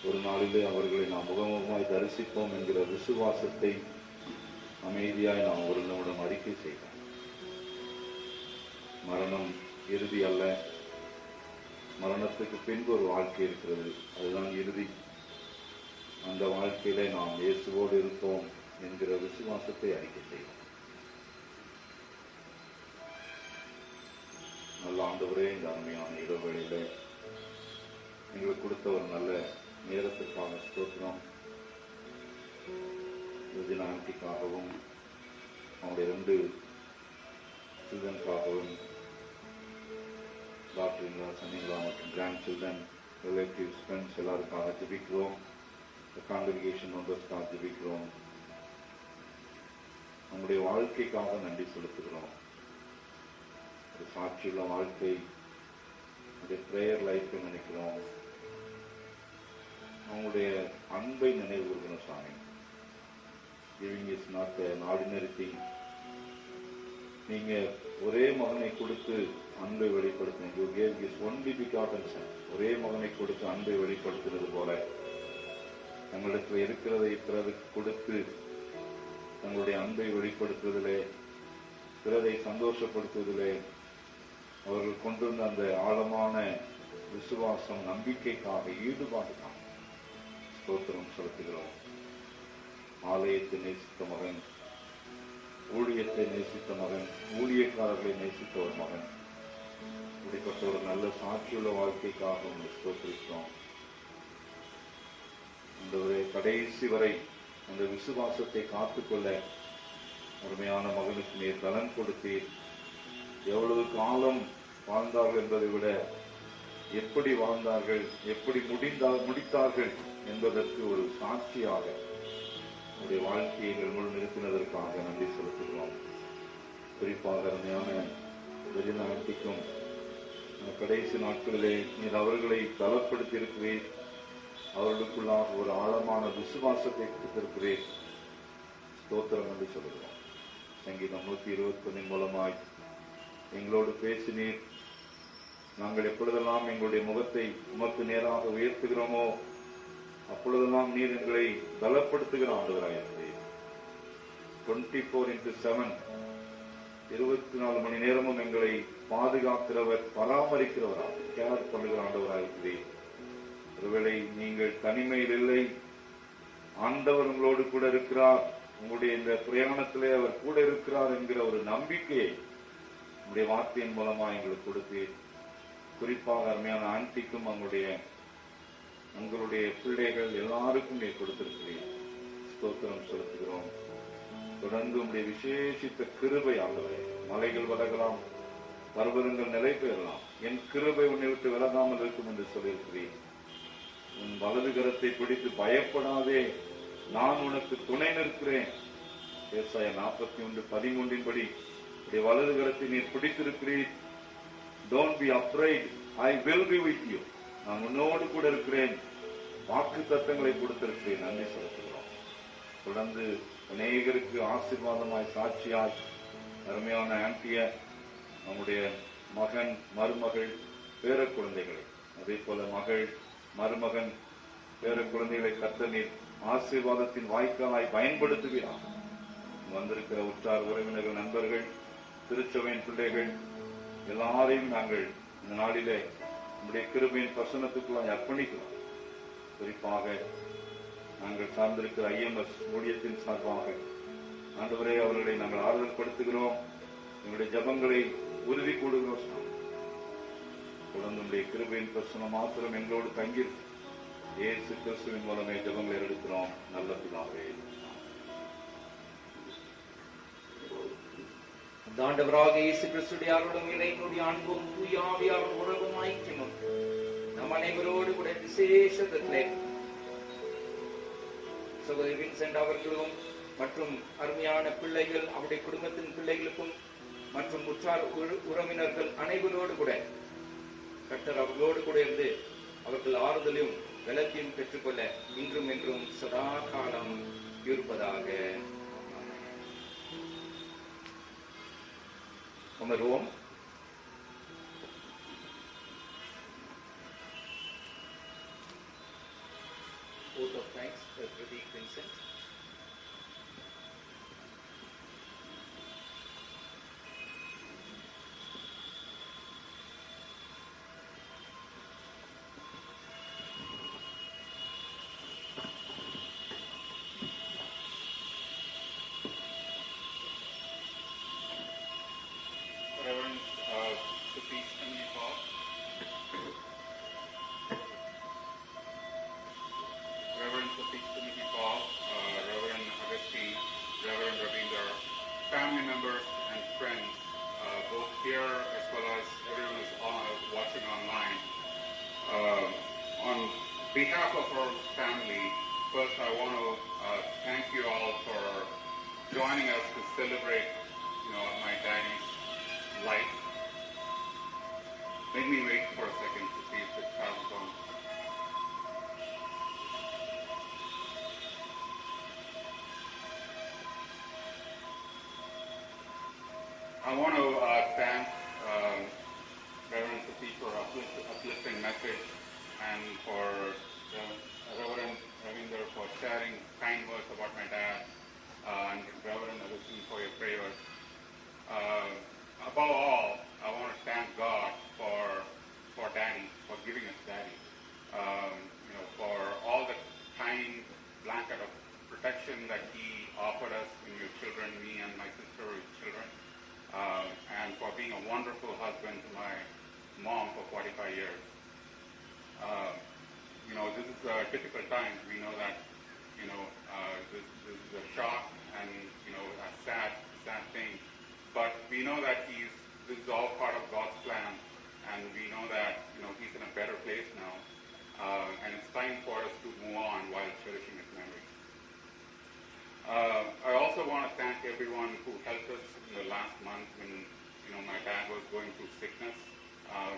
ஒரு நாளிலே அவர்களை நாம் முகமுகமாய் தரிசிப்போம் என்கிற விசுவாசத்தை அமைதியாய் நாம் ஒரு நிமிடம் அறிக்கை செய்வோம். மரணம் இறுதி அல்ல, மரணத்துக்கு பின்பு ஒரு வாழ்க்கை இருக்கிறது, அதுதான் இறுதி. அந்த வாழ்க்கையிலே நாம் இயேசுவோடு இருப்போம் என்கிற விசுவாசத்தை அறிக்கை செய்வோம். நல்ல ஆண்டவரே, இந்த அருமையான இடைவெளியில எங்களுக்கு கொடுத்த ஒரு நல்ல நேரத்திற்கான ஸ்தோத்திரம். ஆண்டிக்காகவும் அவனுடைய 2 சில்ட்ரனுக்காகவும் டாக்டர் சன்னிலா மற்றும் கிராண்ட் சில்ட்ரன் ரிலேட்டிவ்ஸ் ஃப்ரெண்ட்ஸ் எல்லாருக்காக ஜெபிக்கிறோம். காங்கிரிகேஷன் மெம்பர்ஸ்க்காக ஜெபிக்கிறோம். நம்முடைய வாழ்க்கைக்காக நன்றி செலுத்துகிறோம். ஒரு சாட்சியுள்ள வாழ்க்கை, அந்த பிரேயர் லைஃப் நினைக்கிறோம். அவங்களுடைய அன்பை நினைவு கூறுகிறோம் சாமி. Giving is not an ordinary thing. நீங்க ஒரே மகனை கொடுத்து அன்பை வெளிப்படுத்தினீங்க. You gave his only begotten son. ஒரே மகனை கொடுத்து அன்பை வெளிப்படுத்தினது போல தங்களுக்கு இருக்கிறதை பிறருக்கு கொடுத்து தங்களுடைய அன்பை வெளிப்படுத்துவதிலே, பிறரை சந்தோஷப்படுத்துவதிலே அவர்கள் கொண்டிருந்த அந்த ஆழமான விசுவாசம், நம்பிக்கைக்காக, ஈடுபாடுக்காக ஸ்தோத்திரம் செலுத்துகிறோம். ஆலயத்தை நேசித்த மகன், ஊழியத்தை நேசித்த மகன், ஊழியக்காரர்களை நேசித்த ஒரு மகன், இப்படிப்பட்ட ஒரு நல்ல சாட்சியுள்ள வாழ்க்கைக்காக உங்களை ஸ்தோத்திரிக்கிறோம். அந்த கடைசி வரை அந்த விசுவாசத்தை காத்துக்கொள்ள அருமையான மகனுக்கு நீர் பலன் கொடுத்தீர். எவ்வளவு காலம் வாழ்ந்தார்கள் என்பதை விட எப்படி வாழ்ந்தார்கள், எப்படி முடித்தார்கள் என்பதற்கு ஒரு சாட்சியாக உடைய வாழ்க்கையை எங்கள் முன் நிறுத்தினதற்காக நன்றி செலுத்துகிறோம். குறிப்பாக அருமையான ரெஜினா ஆண்டிக்கும் கடைசி நாட்களிலே நீர் அவர்களை பலப்படுத்தி இருக்கிறீர். அவர்களுக்குள்ளாக ஒரு ஆழமான விசுவாசத்தை கொடுத்திருக்கிறேன். ஸ்தோத்திரம் என்று சொல்கிறோம். சங்கீதம் 121 மூலமாய் எங்களோடு பேசினீர். நாங்கள் எப்பொழுதெல்லாம் எங்களுடைய முகத்தை உமக்கு நேராக உயர்த்துகிறோமோ அப்பொழுதெல்லாம் நீர் எங்களை பலப்படுத்துகிற ஆண்டவராயிருக்கிறீர். 24/7 24 மணி நேரமும் எங்களை பாதுகாக்கிறவர், பராமரிக்கிறவராக, கேர் பண்ணுகிற ஆண்டவராயிருக்கிறீர். ஒருவேளை நீங்கள் தனிமையில் இல்லை, ஆண்டவர் உங்களோடு கூட இருக்கிறார், உங்களுடைய இந்த பிரயாணத்திலே அவர் கூட இருக்கிறார் என்கிற ஒரு நம்பிக்கையை உங்களுடைய வார்த்தையின் மூலமா எங்களுக்கு கொடுத்து, குறிப்பாக அருமையான ஆண்டிக்கும் உங்களுடைய பிள்ளைகள் எல்லாருக்கும் நீ கொடுத்திருக்கிறீர். ஸ்தோத்திரம் செலுத்துகிறோம். தொடர்ந்து உங்களுடைய விசேஷித்த கிருபை ஆண்டவரே, மலைகள் விலகலாம், பர்வதங்கள் நிலை பெறலாம், என் கிருபை உன்னை விட்டு விலகாமல் இருக்கும் என்று சொல்லியிருக்கிறேன். உன் வலது கரத்தை பிடித்து பயப்படாதே, நான் உனக்கு துணை நிற்கிறேன். ஏசாயா 41:13 வலது கரத்தை நீர் பிடித்திருக்கிறீர். Don't be afraid, I will be with you. நான் உன்னோடு கூட இருக்கிறேன். வாக்கு தத்தங்களை கொடுத்திருக்கிறேன். நன்றி செலுத்துகிறோம். தொடர்ந்து அநேகருக்கு ஆசீர்வாதமாய், சாட்சியாய் அருமையான ஆண்டிய, நம்முடைய மகன், மருமகள், பேர குழந்தைகளை, அதே போல மகள், மருமகன், பேர குழந்தைகளை கர்த்தர் நீர் ஆசீர்வாதத்தின் வாய்க்காலாய் பயன்படுத்துகிறார். வந்திருக்கிற உற்றார் உறவினர்கள், நண்பர்கள், திருச்சபையின் பிள்ளைகள் எல்லாரையும் நாங்கள் இந்த நாளிலே நம்முடைய கிருபையின் பிரசன்னத்துக்குள்ள அர்ப்பணிக்கிறோம். குறிப்பாக நாங்கள் சார்ந்திருக்கிற IMS ஊழியத்தின் சார்பாக ஆண்டவரே அவர்களை நாங்கள் ஆறுதல் படுத்துகிறோம். எங்களுடைய ஜபங்களை உறுதி கூடுகிறோம். தொடர்ந்து நம்முடைய கிருபையின் பிரசனம் மாத்திரம் எங்களோடு தங்கியிருக்கும். இயேசு கிறிஸ்துவின் மூலமே ஜபங்களை எடுக்கிறோம் நல்ல பிதாவே. ஆண்டவராக இயேசு கிறிஸ்துடைய அருளும் இறைவனுடைய அன்பும் தூய ஆவியாரின் உறவும் ஐக்கியமும் நம் அனைவரோடு கூட விசேஷத்திலே சகோதரி வின்சென்ட் அவர்களும் மற்றும் அருமையான பிள்ளைகள், அவருடைய குடும்பத்தின் பிள்ளைகளுக்கும் மற்றும் உற்றார் உறவினர்கள் அனைவரோடு கூட கர்த்தர் அவர்களோடு கூட இருந்து அவர்கள் ஆறுதலையும் விளக்கையும் பெற்றுக்கொள்ள இன்றும் என்றும் சதா காலம் இருப்பதாக. அமர்வோம். Vote of thanks for Pradeep Vincent. Reverend Satish Emily Paul, Reverend Satish Emily Paul, Reverend Agasti, Reverend Ravinder, family members and friends, both here as well as everyone who's watching online. On behalf of our family, first I want to thank you all for joining us to celebrate, my daddy's life. Let me wait for a second to see if it comes on. I want to thank Reverend Satish for uplifting message, and for Reverend Ravinder for sharing kind words about my dad, and Reverend Agustin for your prayers. Above all, I want to thank God for Daddy, for giving us Daddy. For all the kind blanket of protection that He offered us in your children, me and my sister's children, and for being a wonderful husband to my mom for 45 years. This is a difficult time. We know that, this is a shock and, a sad thing. But we know that this is all part of God's plan, and we know that, He's in a better place now. And it's time for us to move on while cherishing His memory. I also want to thank everyone who helped us in the last month when, my dad was going through sickness.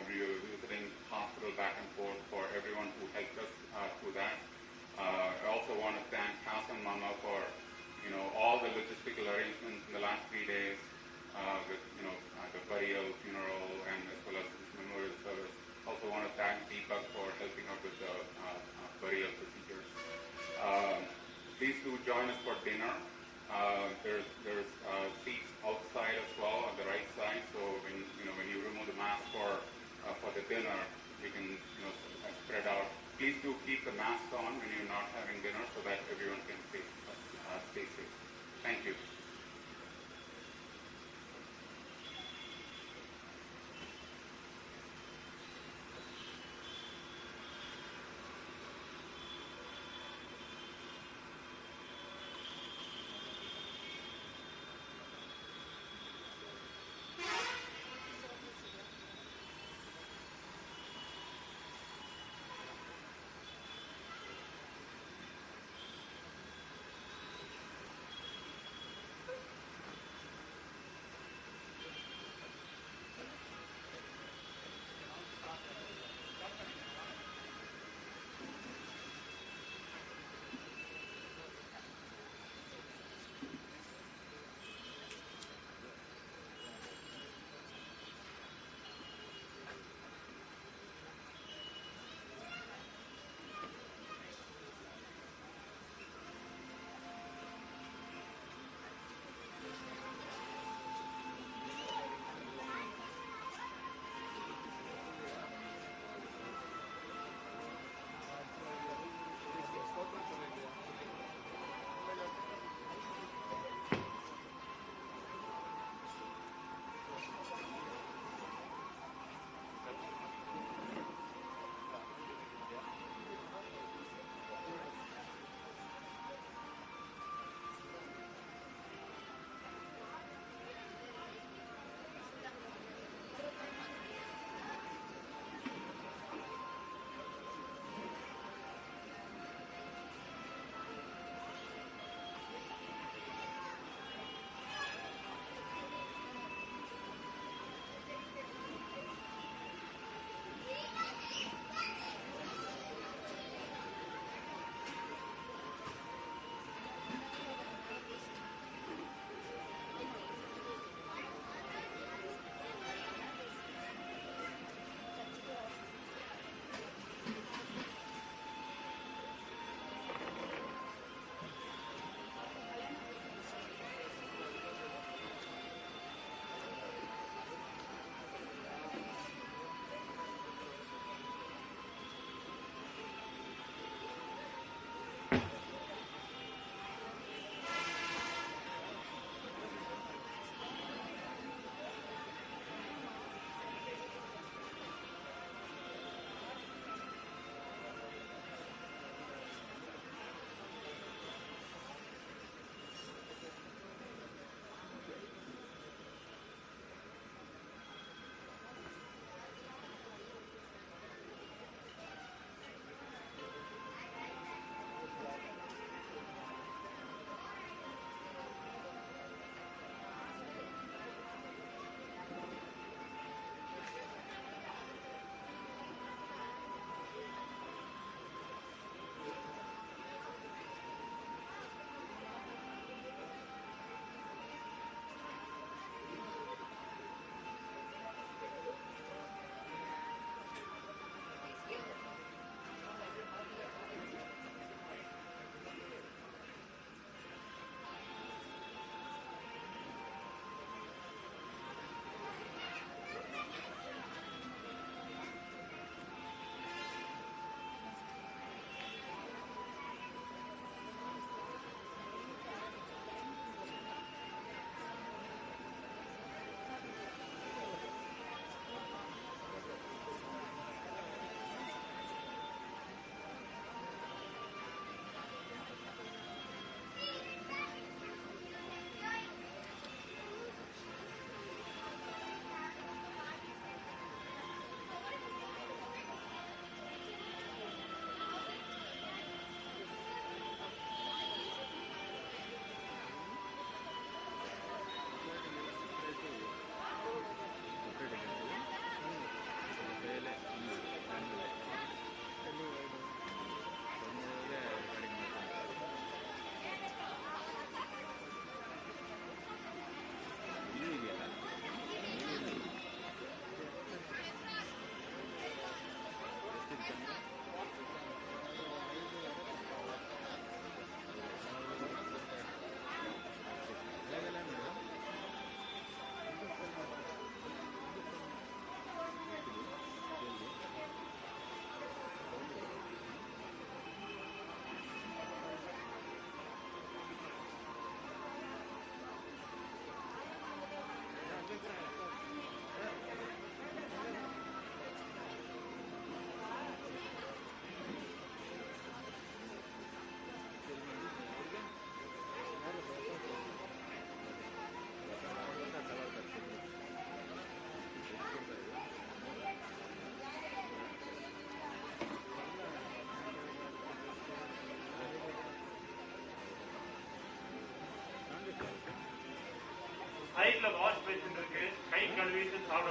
We were visiting hospital back and forth, for everyone who helped us through that. I also want to thank Hassan Mama for, all the logistical arrangements in the last 3 days. With the burial, funeral, and as well as this memorial service. Also want to thank Deepak for helping out with the burial procedures. Please do join us for dinner. There's seats outside as well on the right side. So when you remove the mask for the dinner, you can spread out. Please do keep the mask on when you're not having dinner, so that everyone can stay safe. Thank you.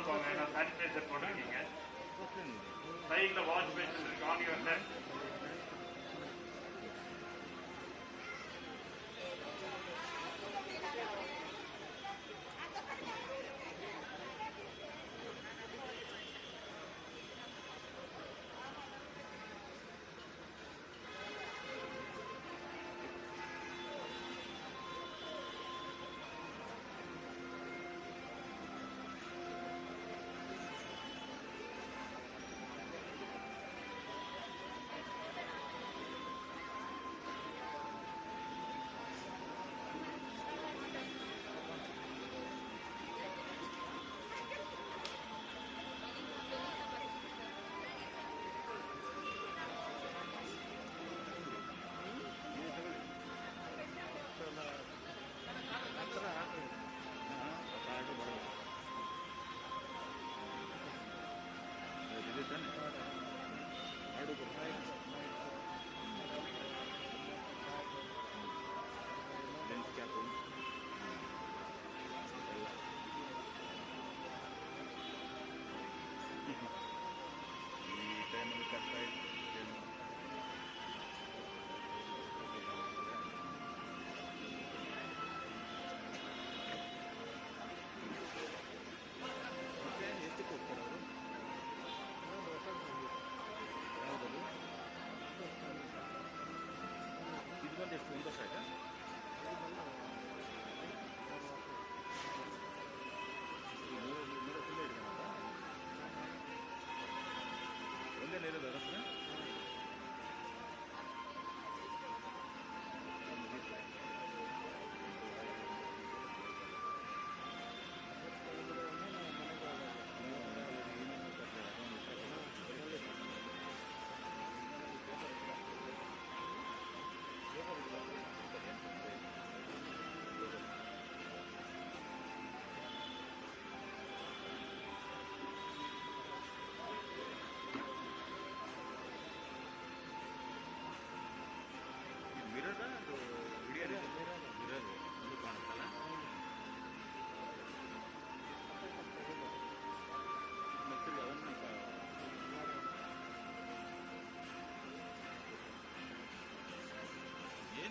பார்த்துக்கோங்க, ஏன்னா sanitiser போட்டிருக்கீங்க. சைடில் wash basin இருக்கு, on your left.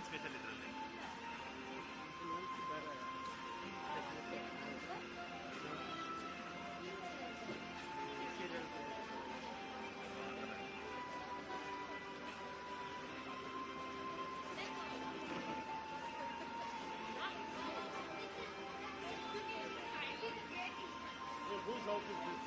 Special ಇದರಲ್ಲಿ Whose house is this?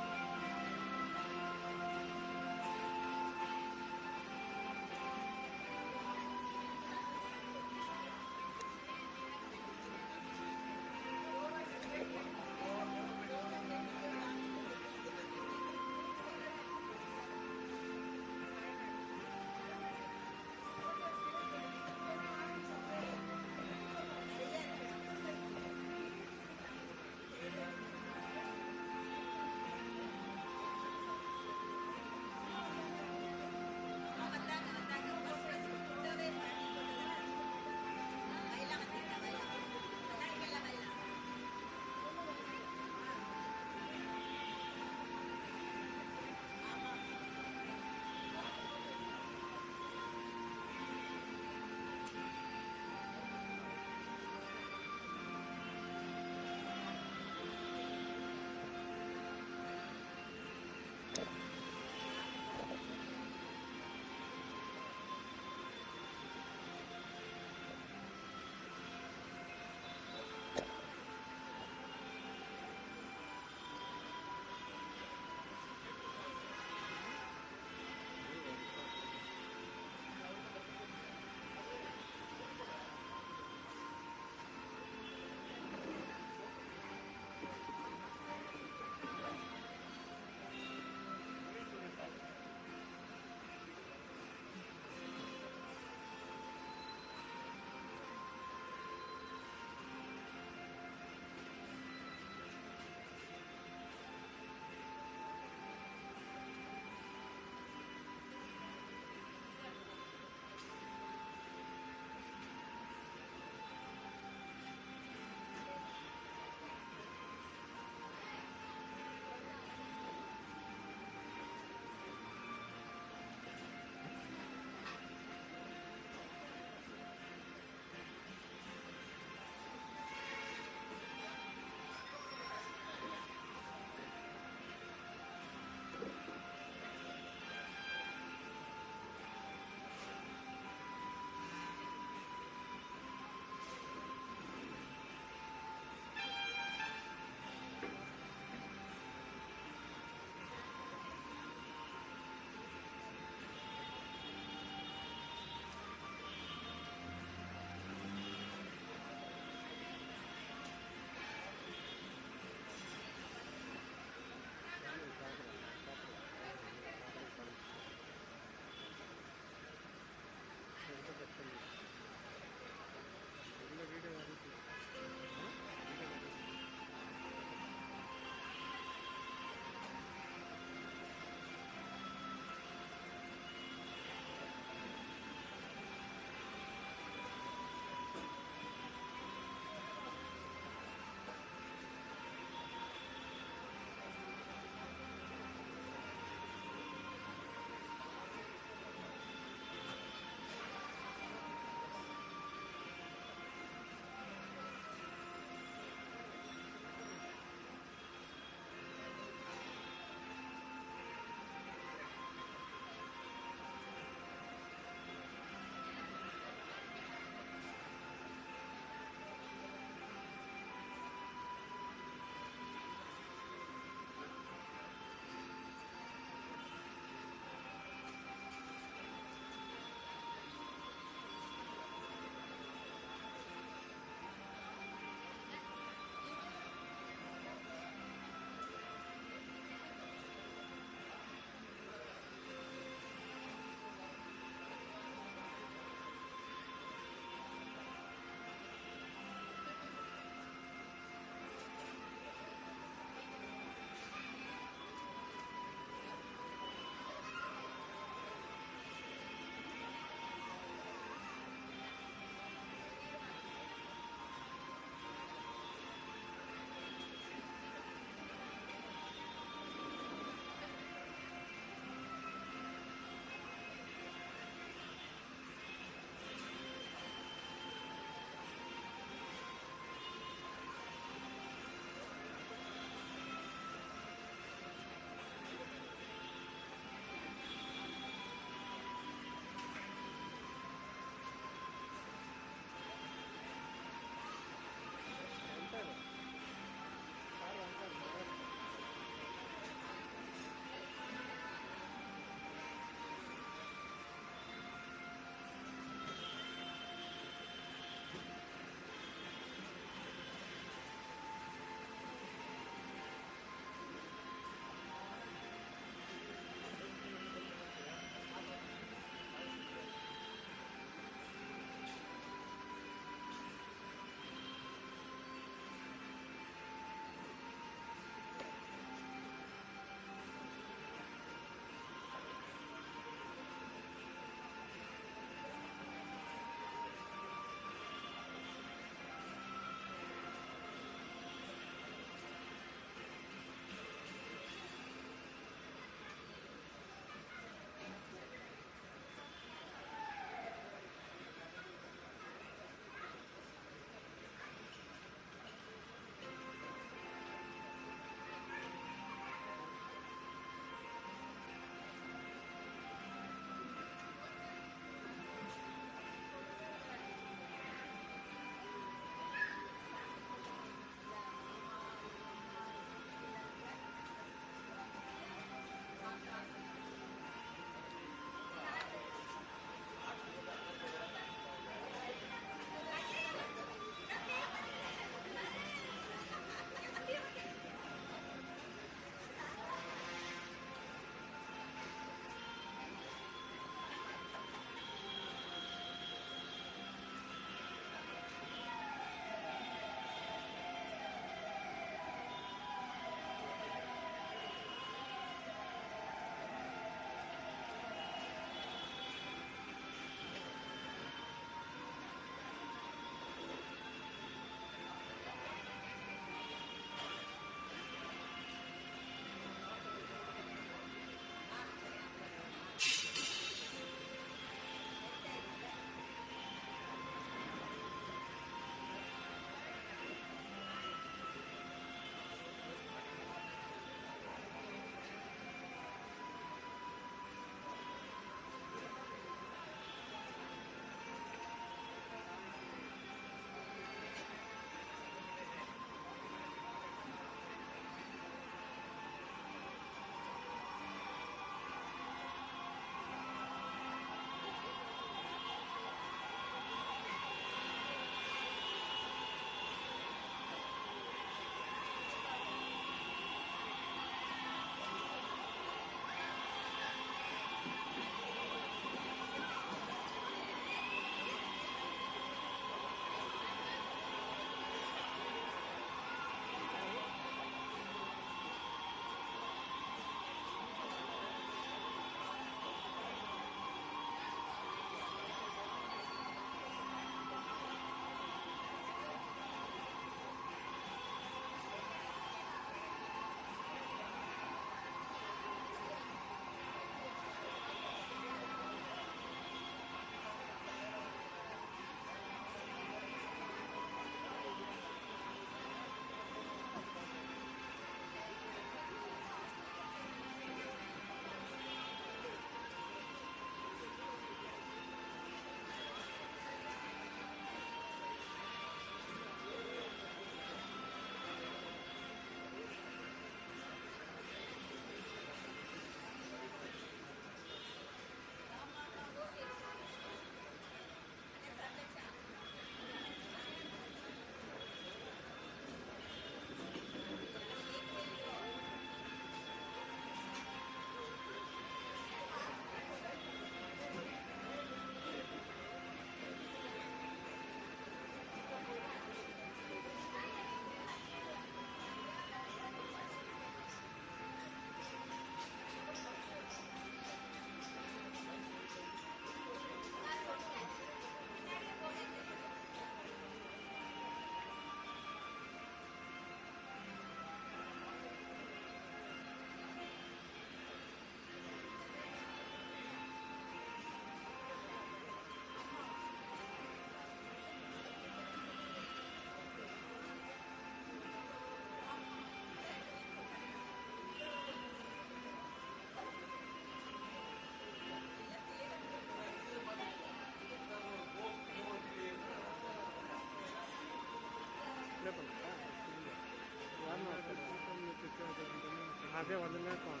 அப்படியே வந்துன்னே இருக்கும்.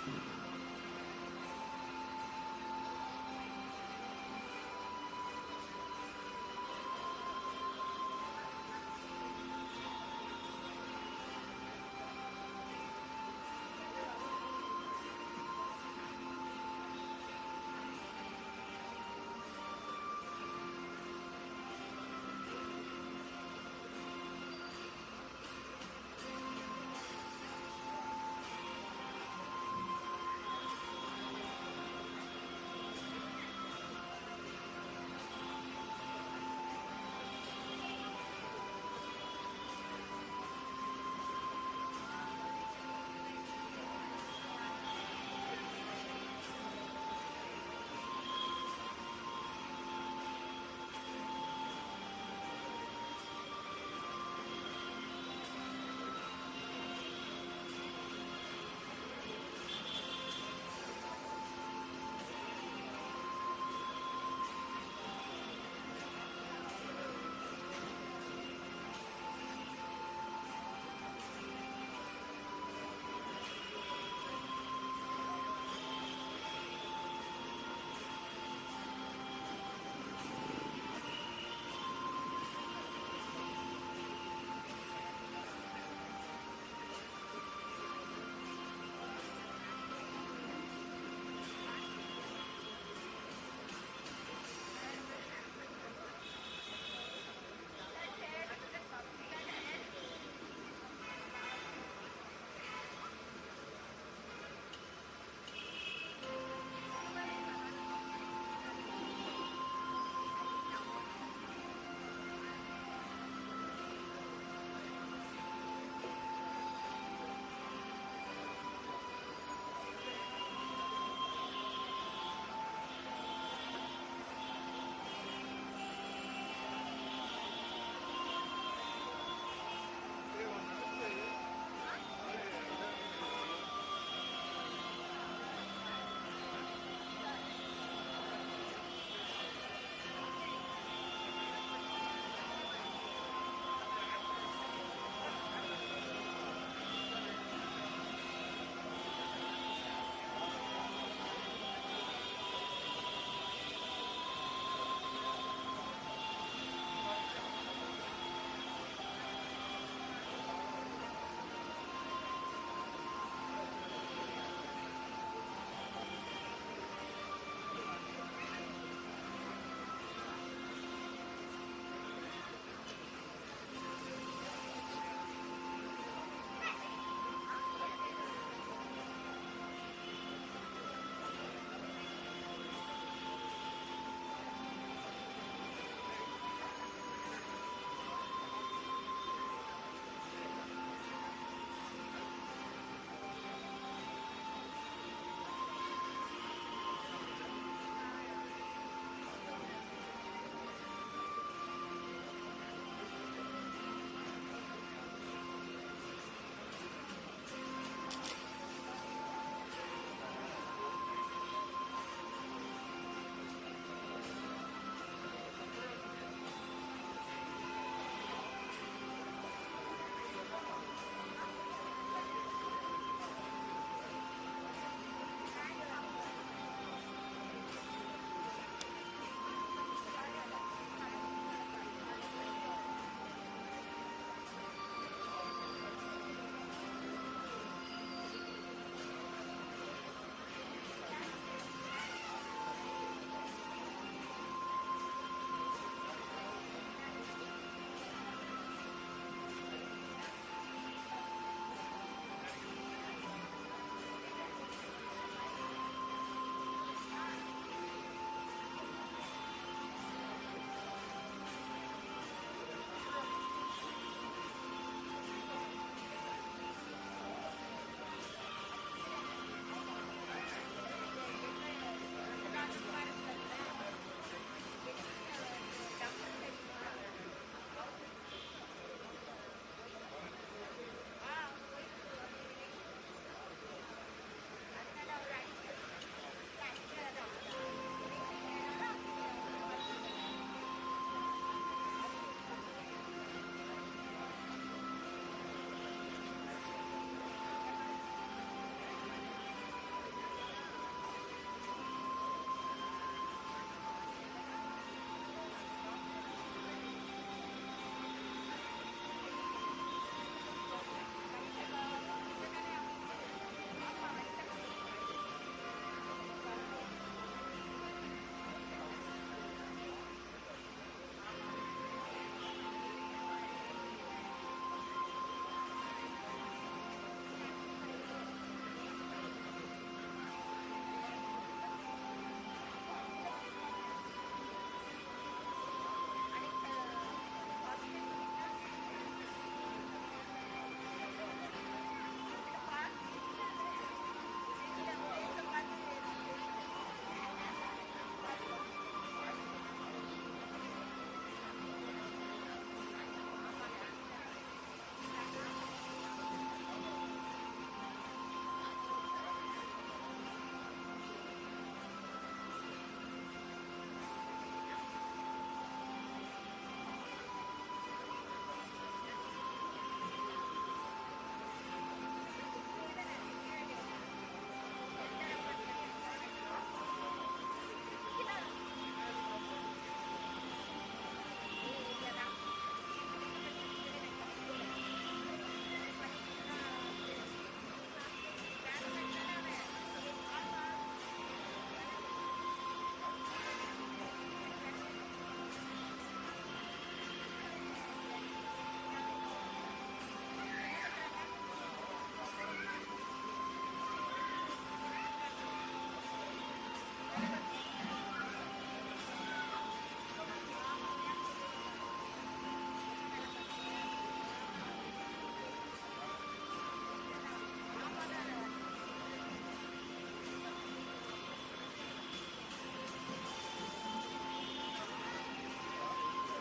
us.